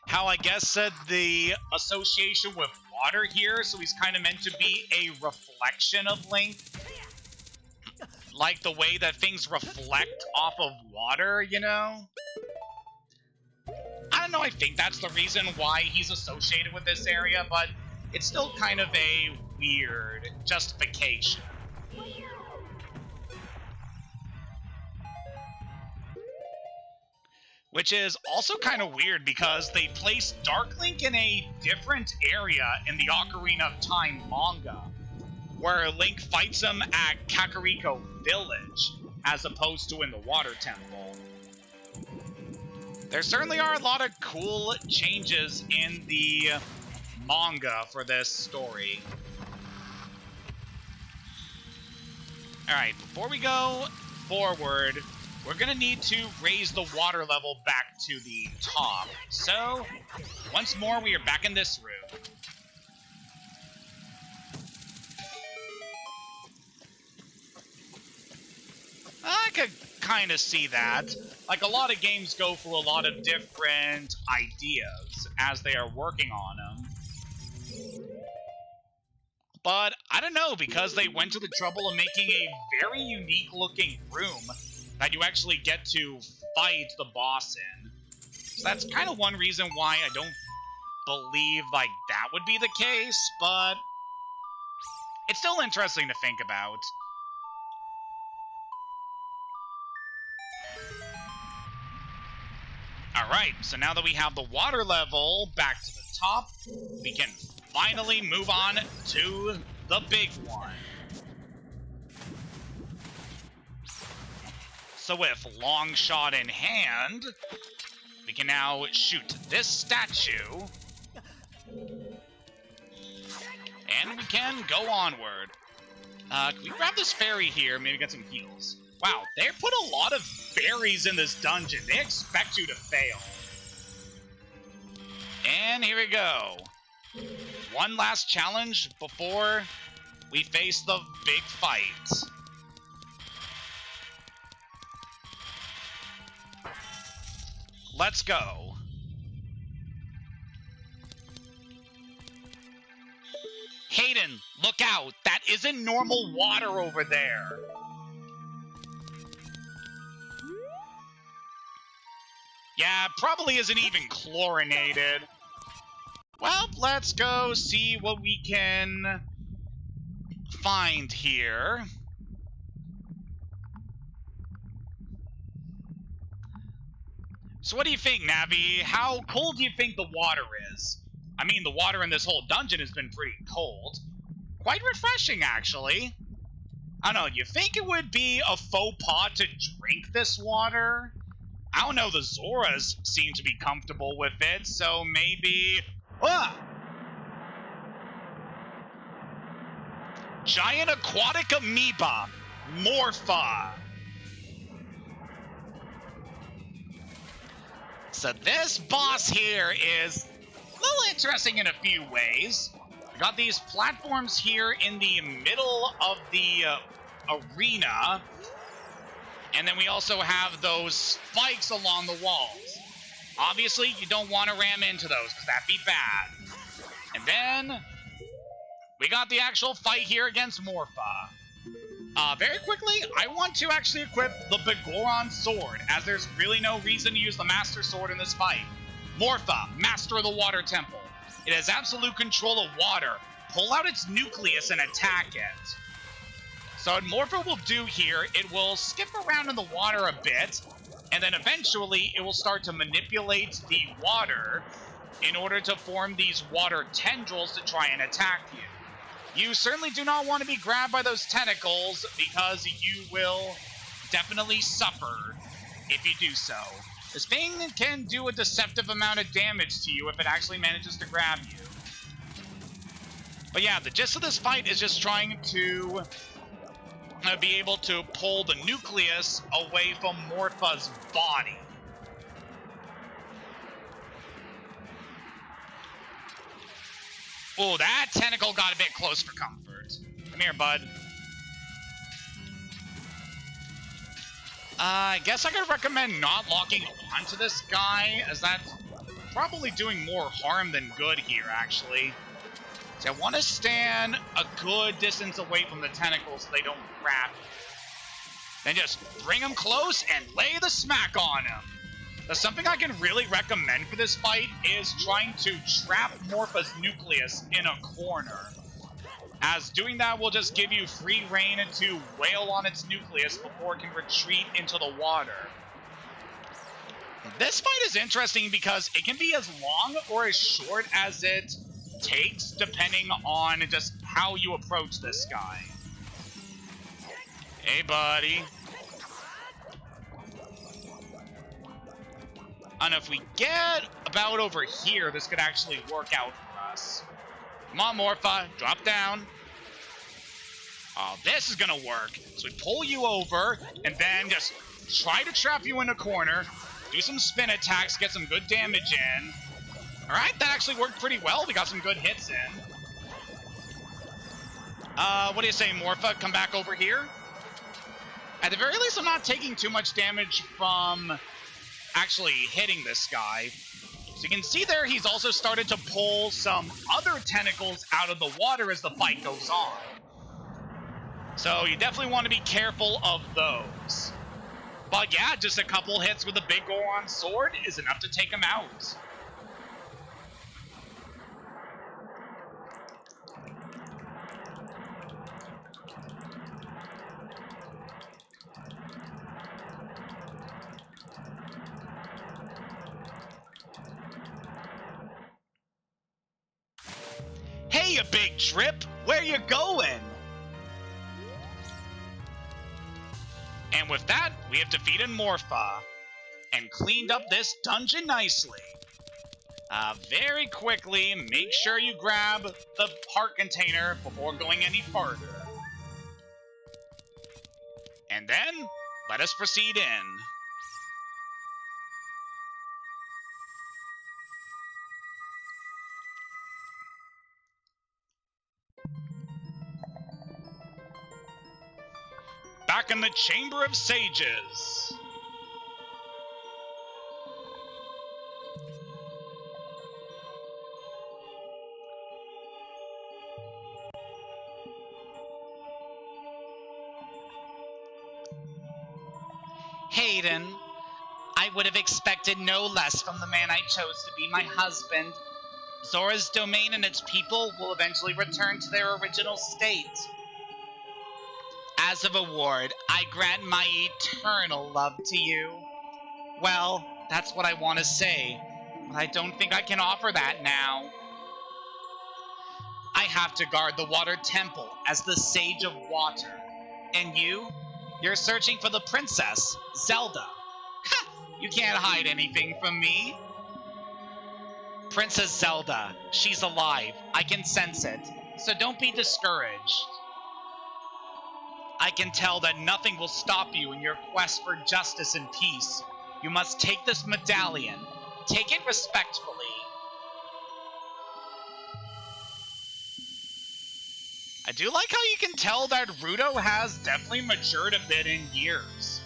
How I guess the association with water here, so he's kind of meant to be a reflection of Link. Like the way that things reflect off of water, you know? I don't know, I think that's the reason why he's associated with this area, but it's still kind of a weird justification. Which is also kind of weird because they placed Dark Link in a different area in the Ocarina of Time manga, where Link fights him at Kakariko Village, as opposed to in the Water Temple. There certainly are a lot of cool changes in the manga for this story. Alright, before we go forward, we're gonna need to raise the water level back to the top. So, once more, we are back in this room. I could kind of see that. Like, a lot of games go through a lot of different ideas as they are working on them. But, I don't know, because they went to the trouble of making a very unique-looking room that you actually get to fight the boss in. So that's kind of one reason why I don't believe, like, that would be the case, but it's still interesting to think about. Alright, so now that we have the water level back to the top, we can finally move on to the big one. So with long shot in hand, we can now shoot this statue. And we can go onward. Can we grab this fairy here, maybe get some heals? Wow, they put a lot of fairies in this dungeon. They expect you to fail. And here we go. One last challenge before we face the big fight. Let's go. Hayden, look out! That isn't normal water over there! Yeah, probably isn't even chlorinated. Well, let's go see what we can find here. So what do you think, Navi? How cold do you think the water is? I mean, the water in this whole dungeon has been pretty cold. Quite refreshing, actually. I don't know, you think it would be a faux pas to drink this water? I don't know, the Zoras seem to be comfortable with it, so maybe... Ah! Giant aquatic amoeba, Morpha. So this boss here is a little interesting in a few ways. We got these platforms here in the middle of the arena. And then we also have those spikes along the walls. Obviously, you don't want to ram into those, because that'd be bad. And then we got the actual fight here against Morpha. Very quickly, I want to actually equip the Begoron Sword, as there's really no reason to use the Master Sword in this fight. Morpha, Master of the Water Temple. It has absolute control of water. Pull out its nucleus and attack it. So what Morpha will do here, it will skip around in the water a bit, and then eventually it will start to manipulate the water in order to form these water tendrils to try and attack you. You certainly do not want to be grabbed by those tentacles because you will definitely suffer if you do so. This thing can do a deceptive amount of damage to you if it actually manages to grab you. But yeah, the gist of this fight is just trying to be able to pull the nucleus away from Morpha's body. Oh, that tentacle got a bit close for comfort. Come here, bud. I guess I could recommend not locking onto this guy, as that's probably doing more harm than good here, actually. So I want to stand a good distance away from the tentacles so they don't grab you. Then just bring them close and lay the smack on him. Now, something I can really recommend for this fight is trying to trap Morpha's nucleus in a corner, as doing that will just give you free reign to wail on its nucleus before it can retreat into the water. This fight is interesting because it can be as long or as short as it takes, depending on just how you approach this guy. Hey, buddy. And if we get about over here, this could actually work out for us. Come on, Morpha, drop down. Oh, this is gonna work. So we pull you over, and then just try to trap you in a corner, do some spin attacks, get some good damage in. Alright, that actually worked pretty well. We got some good hits in. What do you say, Morpha? Come back over here? At the very least, I'm not taking too much damage from actually hitting this guy. So you can see there, he's also started to pull some other tentacles out of the water as the fight goes on. So you definitely want to be careful of those. But yeah, just a couple hits with a big Goron sword is enough to take him out. Hey, you big trip! Where you going? And with that, we have defeated Morpha and cleaned up this dungeon nicely. Very quickly, make sure you grab the heart container before going any further. And then, let us proceed in. Back in the Chamber of Sages. Hayden, I would have expected no less from the man I chose to be my husband. Zora's domain and its people will eventually return to their original state. As a reward, I grant my eternal love to you. Well, that's what I want to say, but I don't think I can offer that now. I have to guard the Water Temple as the Sage of Water. And you? You're searching for the Princess Zelda. Ha! You can't hide anything from me. Princess Zelda, she's alive. I can sense it. So don't be discouraged. I can tell that nothing will stop you in your quest for justice and peace. You must take this medallion. Take it respectfully. I do like how you can tell that Ruto has definitely matured a bit in years.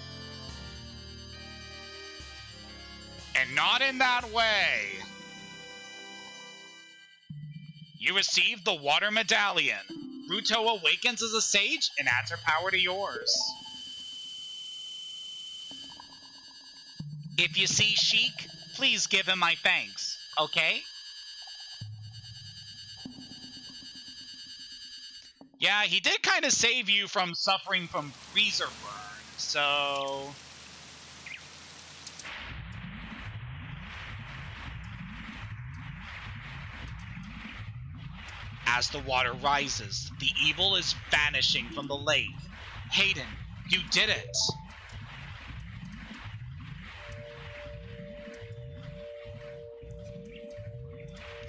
And not in that way. You received the Water Medallion. Ruto awakens as a sage and adds her power to yours. If you see Sheik, please give him my thanks, okay? Yeah, he did kind of save you from suffering from freezer burn, so... As the water rises, the evil is vanishing from the lake. Hayden, you did it!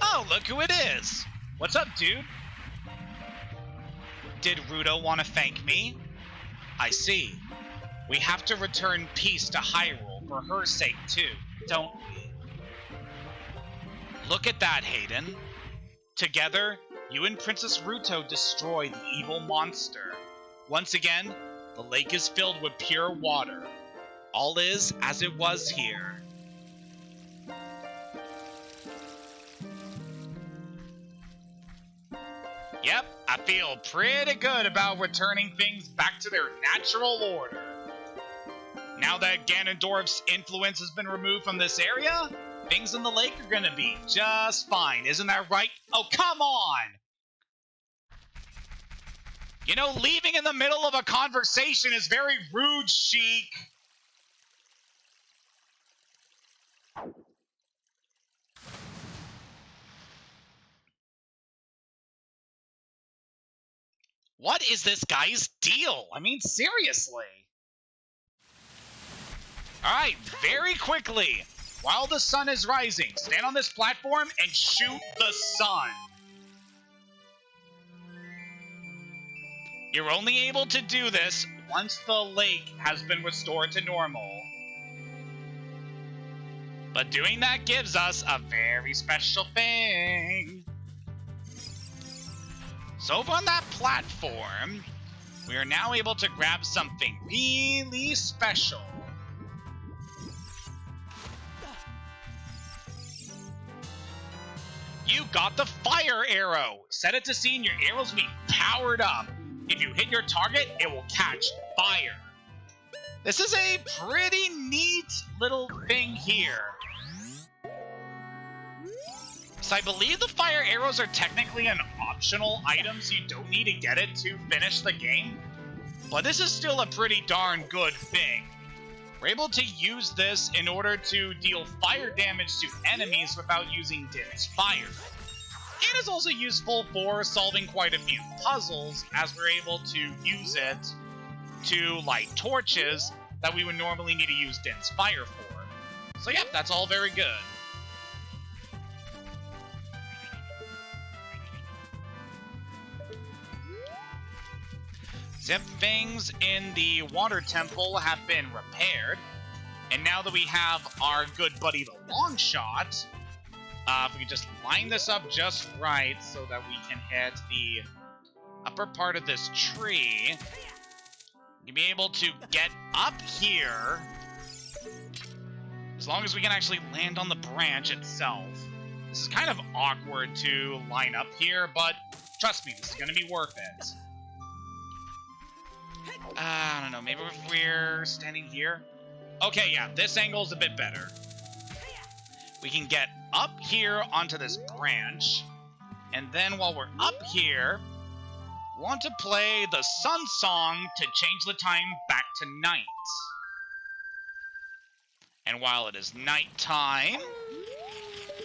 Oh, look who it is! What's up, dude? Did Ruto want to thank me? I see. We have to return peace to Hyrule for her sake too, don't we? Look at that, Hayden. Together, you and Princess Ruto destroy the evil monster. Once again, the lake is filled with pure water. All is as it was here. Yep, I feel pretty good about returning things back to their natural order. Now that Ganondorf's influence has been removed from this area, things in the lake are gonna be just fine, isn't that right? Oh, come on! You know, leaving in the middle of a conversation is very rude, Sheik. What is this guy's deal? I mean, seriously. Alright, very quickly, while the sun is rising, stand on this platform and shoot the sun. You're only able to do this once the lake has been restored to normal. But doing that gives us a very special thing. So over on that platform, we are now able to grab something really special. You got the fire arrow! Set it to see and your arrows will be powered up. If you hit your target, it will catch fire. This is a pretty neat little thing here. So I believe the fire arrows are technically an optional item, so you don't need to get it to finish the game. But this is still a pretty darn good thing. We're able to use this in order to deal fire damage to enemies without using Din's fire. It is also useful for solving quite a few puzzles, as we're able to use it to light torches that we would normally need to use Din's fire for. So yep, that's all very good. Zip things in the water temple have been repaired, and now that we have our good buddy the long shot, if we could just line this up just right so that we can hit the upper part of this tree, you'll be able to get up here as long as we can actually land on the branch itself. This is kind of awkward to line up here, but trust me, this is going to be worth it. I don't know, maybe if we're standing here? Okay, yeah, this angle is a bit better. We can get up here onto this branch, and then while we're up here, we want to play the sun song to change the time back to night. And while it is nighttime,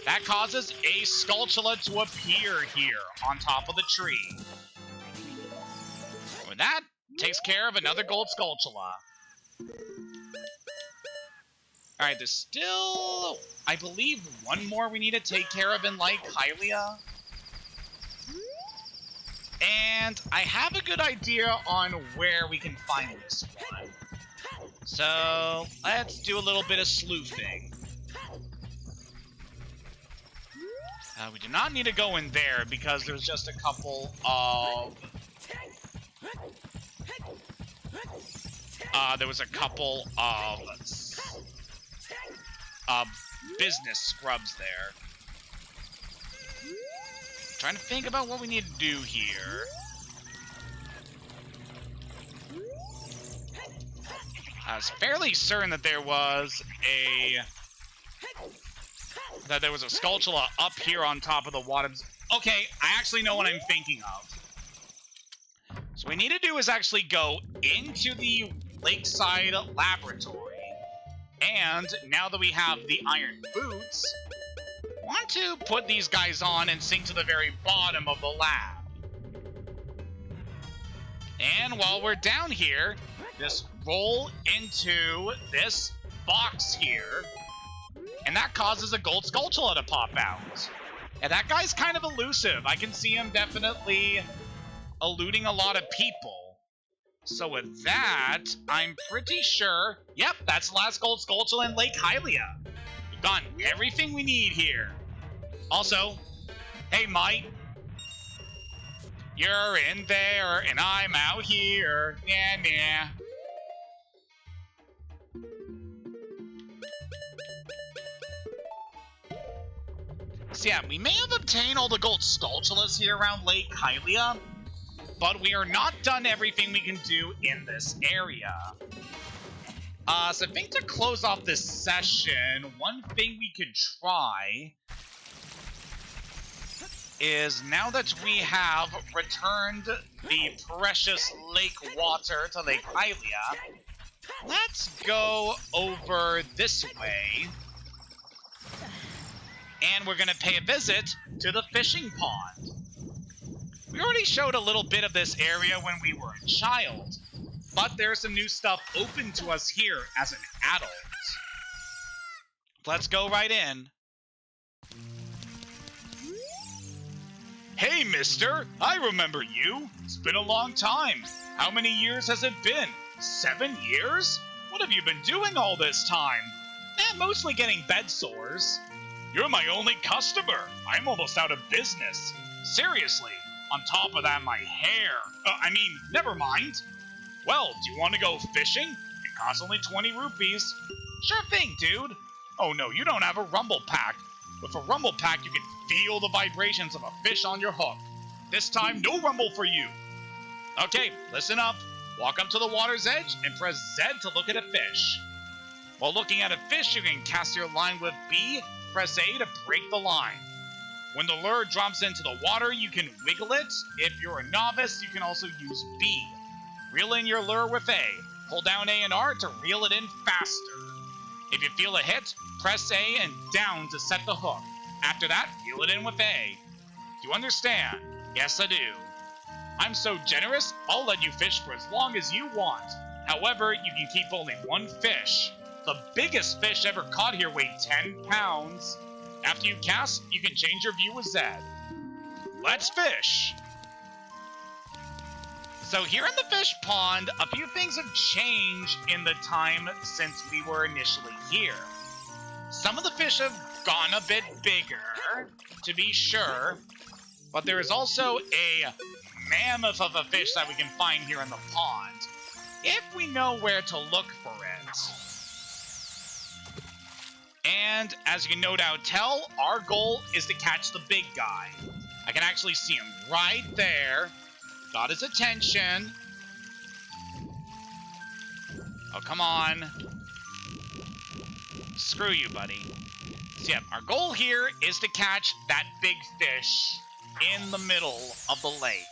that causes a Skulltula to appear here on top of the tree. With that, takes care of another gold Skulltula. Alright, there's still, I believe, one more we need to take care of in Lake Hylia. And I have a good idea on where we can find this one. So, let's do a little bit of sleuthing. We do not need to go in there because there's just a couple of... there was a couple of business scrubs there. Trying to think about what we need to do here. I was fairly certain that there was a Skulltula up here on top of the water. Okay, I actually know what I'm thinking of. So what we need to do is actually go into the lakeside laboratory. And now that we have the iron boots, want to put these guys on and sink to the very bottom of the lab. And while we're down here, just roll into this box here, and that causes a gold Skulltula to pop out. And that guy's kind of elusive. I can see him definitely eluding a lot of people. So with that, I'm pretty sure, yep, that's the last gold Skulltula in Lake Hylia. We've gotten everything we need here. Also, hey Mike, you're in there and I'm out here. Yeah. So yeah, we may have obtained all the gold Skulltulas here around Lake Hylia, but we are not done everything we can do in this area. So I think to close off this session, one thing we could try is, now that we have returned the precious lake water to Lake Hylia, let's go over this way. And we're going to pay a visit to the fishing pond. We already showed a little bit of this area when we were a child, but there's some new stuff open to us here as an adult. Let's go right in. Hey, mister, I remember you. It's been a long time. How many years has it been? 7 years? What have you been doing all this time? Mostly getting bed sores. You're my only customer. I'm almost out of business. Seriously, on top of that, my hair. Never mind. Well, do you want to go fishing? It costs only 20 rupees. Sure thing, dude. Oh no, you don't have a rumble pack. With a rumble pack, you can feel the vibrations of a fish on your hook. This time, no rumble for you. Okay, listen up. Walk up to the water's edge and press Z to look at a fish. While looking at a fish, you can cast your line with B, press A to break the line. When the lure drops into the water, you can wiggle it. If you're a novice, you can also use B. Reel in your lure with A. Hold down A and R to reel it in faster. If you feel a hit, press A and down to set the hook. After that, reel it in with A. Do you understand? Yes, I do. I'm so generous, I'll let you fish for as long as you want. However, you can keep only one fish. The biggest fish ever caught here weighed 10 pounds. After you cast, you can change your view with Z. Let's fish! So here in the fish pond, a few things have changed in the time since we were initially here. Some of the fish have gone a bit bigger, to be sure, but there is also a mammoth of a fish that we can find here in the pond, if we know where to look for it. And as you can no doubt tell, our goal is to catch the big guy. I can actually see him right there. Got his attention. Oh, come on. Screw you, buddy. So yeah, our goal here is to catch that big fish in the middle of the lake.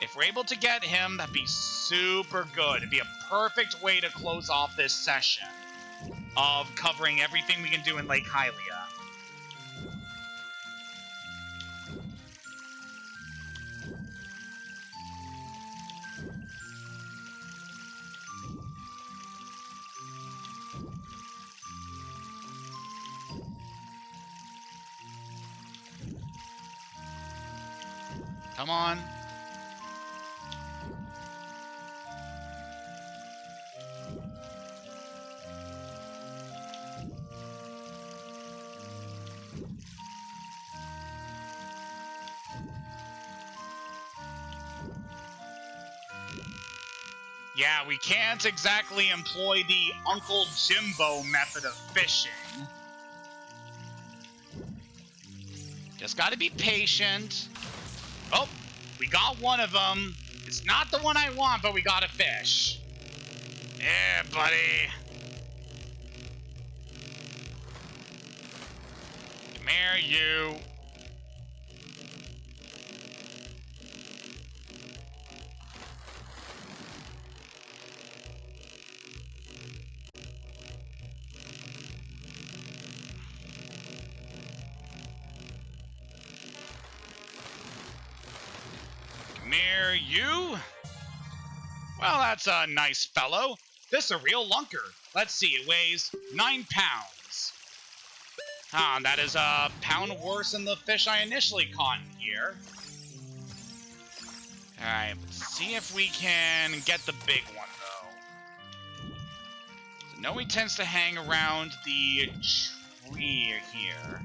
If we're able to get him, that'd be super good. It'd be a perfect way to close off this session of covering everything we can do in Lake Hylia. Come on. Yeah, we can't exactly employ the Uncle Jimbo method of fishing. Just gotta be patient. Oh, we got one of them. It's not the one I want, but we got a fish. Yeah, buddy. Come here, you. Mere you? Well, that's a nice fellow. This a real lunker. Let's see, it weighs 9 pounds. Ah, that is a pound worse than the fish I initially caught here. Alright, let's see if we can get the big one, though. So, no, he tends to hang around the tree here.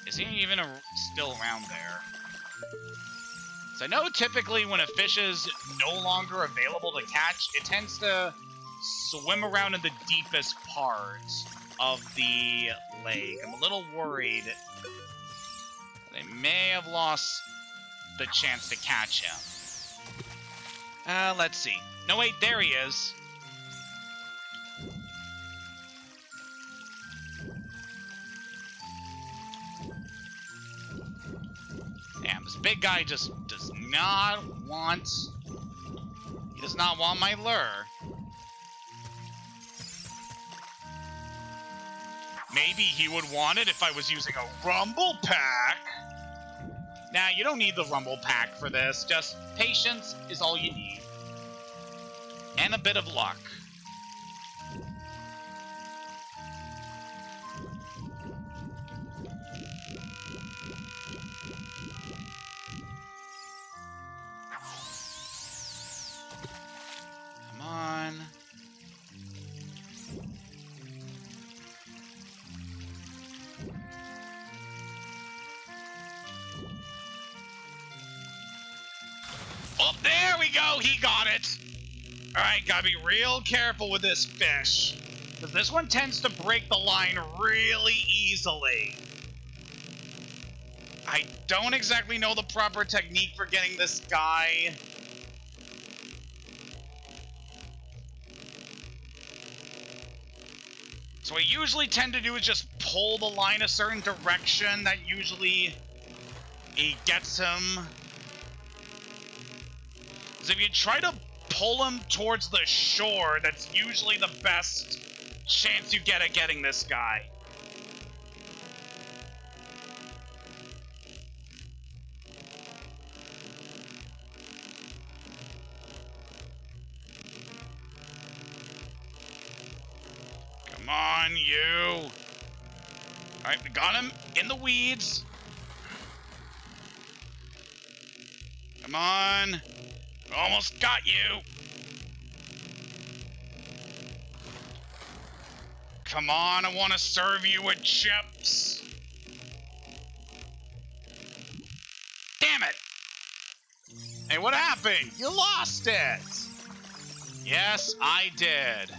Is he even still around there? So I know typically when a fish is no longer available to catch, it tends to swim around in the deepest parts of the lake. I'm a little worried they may have lost the chance to catch him. Let's see. No, wait, there he is. Damn, this big guy just does not want... He does not want my lure. Maybe he would want it if I was using a rumble pack. Nah, you don't need the rumble pack for this. Just patience is all you need. And a bit of luck. Come on. Oh, there we go! He got it! Alright, gotta be real careful with this fish. Because this one tends to break the line really easily. I don't exactly know the proper technique for getting this guy. So what I usually tend to do is just pull the line a certain direction. That usually it gets him. Because if you try to pull him towards the shore, that's usually the best chance you get at getting this guy. Come on, you. Alright, we got him in the weeds. Come on. Almost got you. Come on, I want to serve you with chips. Damn it. Hey, what happened? You lost it. Yes, I did.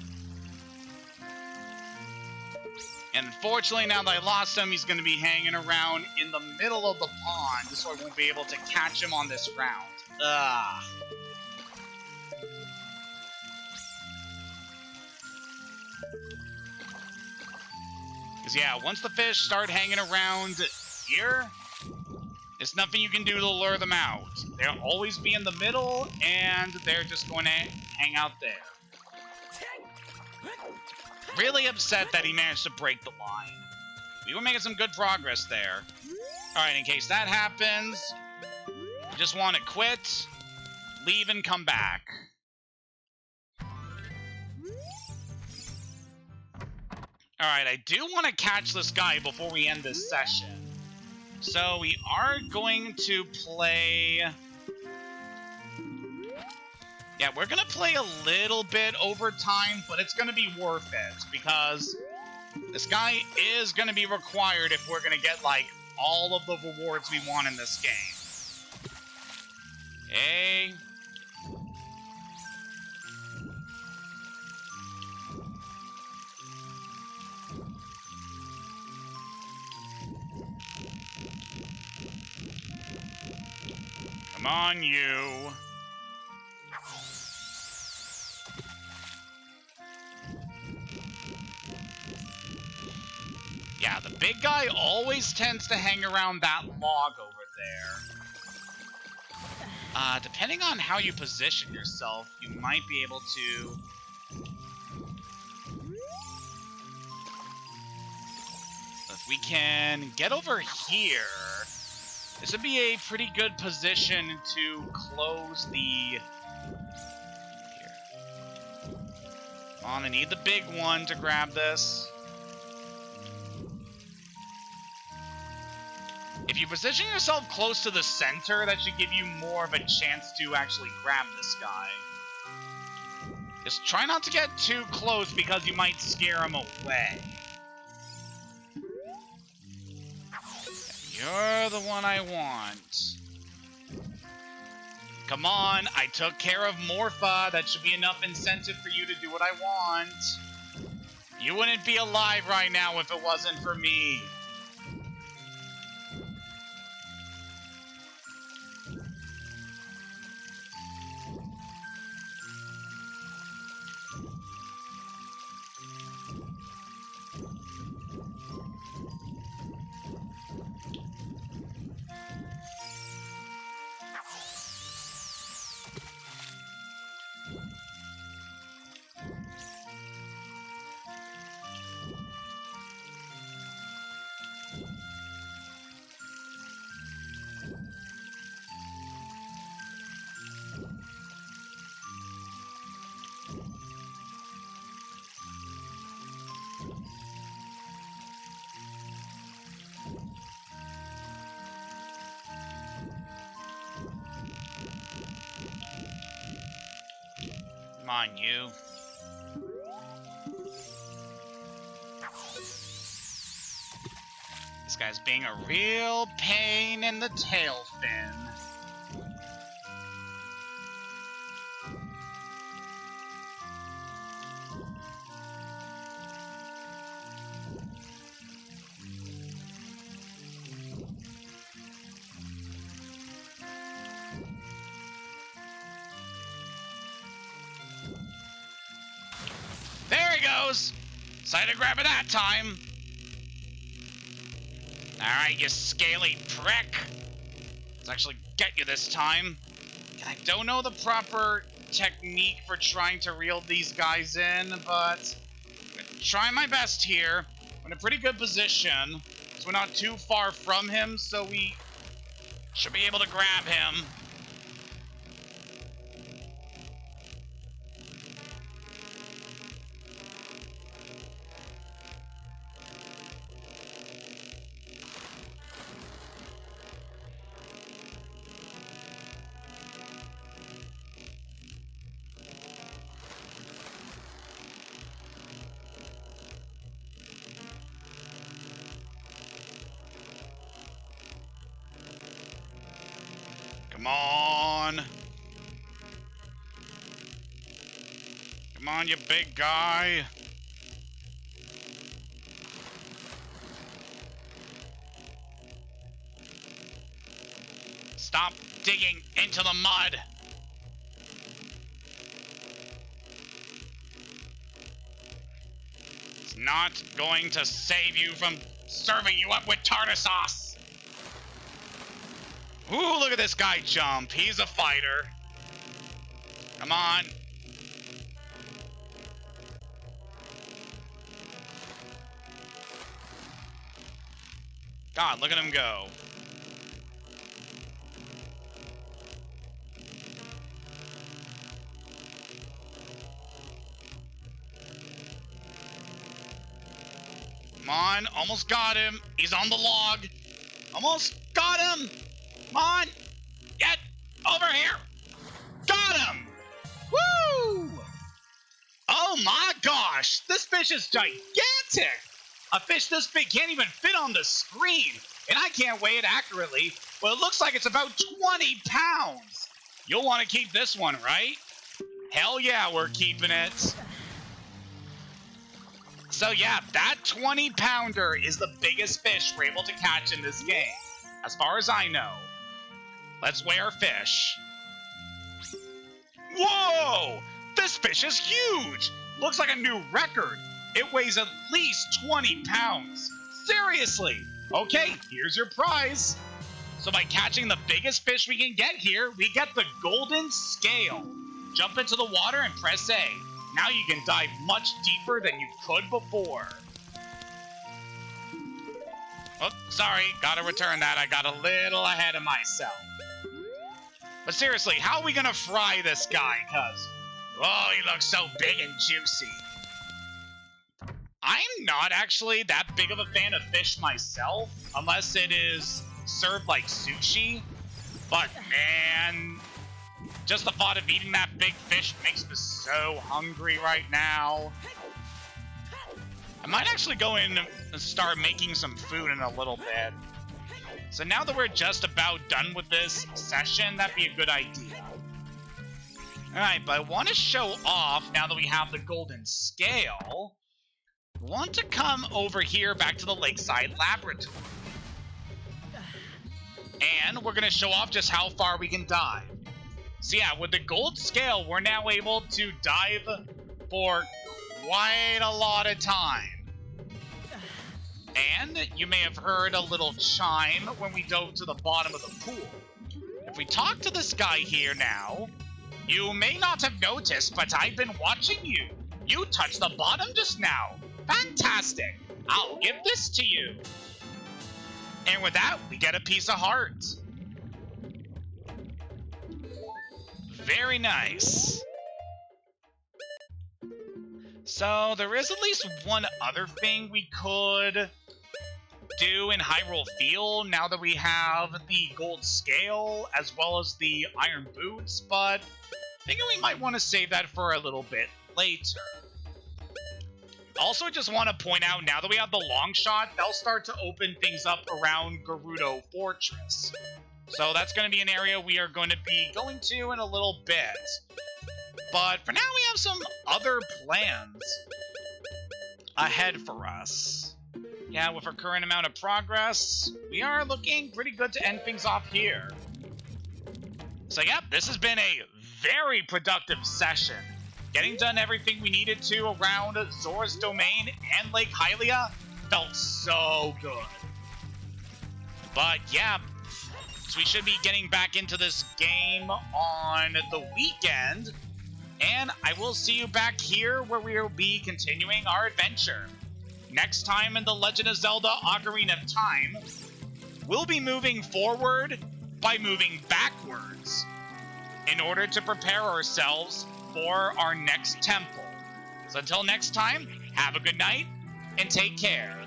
And unfortunately, now that I lost him, he's going to be hanging around in the middle of the pond, so I won't be able to catch him on this round. Ugh. Because, yeah, once the fish start hanging around here, there's nothing you can do to lure them out. They'll always be in the middle, and they're just going to hang out there. Really upset that he managed to break the line. We were making some good progress there. Alright, in case that happens, just want to quit, leave, and come back. Alright, I do want to catch this guy before we end this session. So we are going to play... Yeah, we're going to play a little bit over time, but it's going to be worth it, because this guy is going to be required if we're going to get, like, all of the rewards we want in this game. Hey. Come on, you. Yeah, the big guy always tends to hang around that log over there. Depending on how you position yourself, you might be able to... we can get over here. This would be a pretty good position to close the... Here. Come on, I need the big one to grab this. If you position yourself close to the center, that should give you more of a chance to actually grab this guy. Just try not to get too close because you might scare him away. You're the one I want. Come on, I took care of Morpha. That should be enough incentive for you to do what I want. You wouldn't be alive right now if it wasn't for me. Come on, you. This guy's being a real pain in the tail fin. There he goes! Decided to grab it that time. Alright, you scaly prick. Let's actually get you this time. I don't know the proper technique for trying to reel these guys in, but I'm gonna try my best here. I'm in a pretty good position, so we're not too far from him, so we should be able to grab him. Come on. Come on, you big guy. Stop digging into the mud. It's not going to save you from serving you up with tartar sauce. Ooh, look at this guy jump. He's a fighter. Come on. God, look at him go. Come on, almost got him. He's on the log. Almost got him. Come on! Get over here! Got him! Woo! Oh my gosh! This fish is gigantic! A fish this big can't even fit on the screen, and I can't weigh it accurately, but it looks like it's about 20 pounds! You'll want to keep this one, right? Hell yeah, we're keeping it! So yeah, that 20-pounder is the biggest fish we're able to catch in this game, as far as I know. Let's weigh our fish. Whoa! This fish is huge! Looks like a new record. It weighs at least 20 pounds. Seriously! Okay, here's your prize. So by catching the biggest fish we can get here, we get the golden scale. Jump into the water and press A. Now you can dive much deeper than you could before. Oh, sorry, gotta return that. I got a little ahead of myself. But seriously, how are we gonna fry this guy? Cause, oh, he looks so big and juicy. I'm not actually that big of a fan of fish myself, unless it is served like sushi. But man, just the thought of eating that big fish makes me so hungry right now. I might actually go in and start making some food in a little bit. So now that we're just about done with this session, that'd be a good idea. Alright, but I want to show off, now that we have the golden scale, I want to come over here back to the Lakeside Laboratory. And we're going to show off just how far we can dive. So yeah, with the gold scale, we're now able to dive for quite a lot of time. And you may have heard a little chime when we dove to the bottom of the pool. If we talk to this guy here now, you may not have noticed, but I've been watching you. You touched the bottom just now. Fantastic. I'll give this to you. And with that, we get a piece of heart. Very nice. So there is at least one other thing we could do in Hyrule Field now that we have the gold scale as well as the iron boots, but I think we might want to save that for a little bit later. Also, just want to point out, now that we have the long shot, they'll start to open things up around Gerudo Fortress. So that's going to be an area we are going to be going to in a little bit. But for now, we have some other plans ahead for us. Yeah, with our current amount of progress, we are looking pretty good to end things off here. So yep, this has been a very productive session. Getting done everything we needed to around Zora's Domain and Lake Hylia felt so good. But yeah, so we should be getting back into this game on the weekend. And I will see you back here where we will be continuing our adventure. Next time in The Legend of Zelda Ocarina of Time, we'll be moving forward by moving backwards in order to prepare ourselves for our next temple. So until next time, have a good night and take care.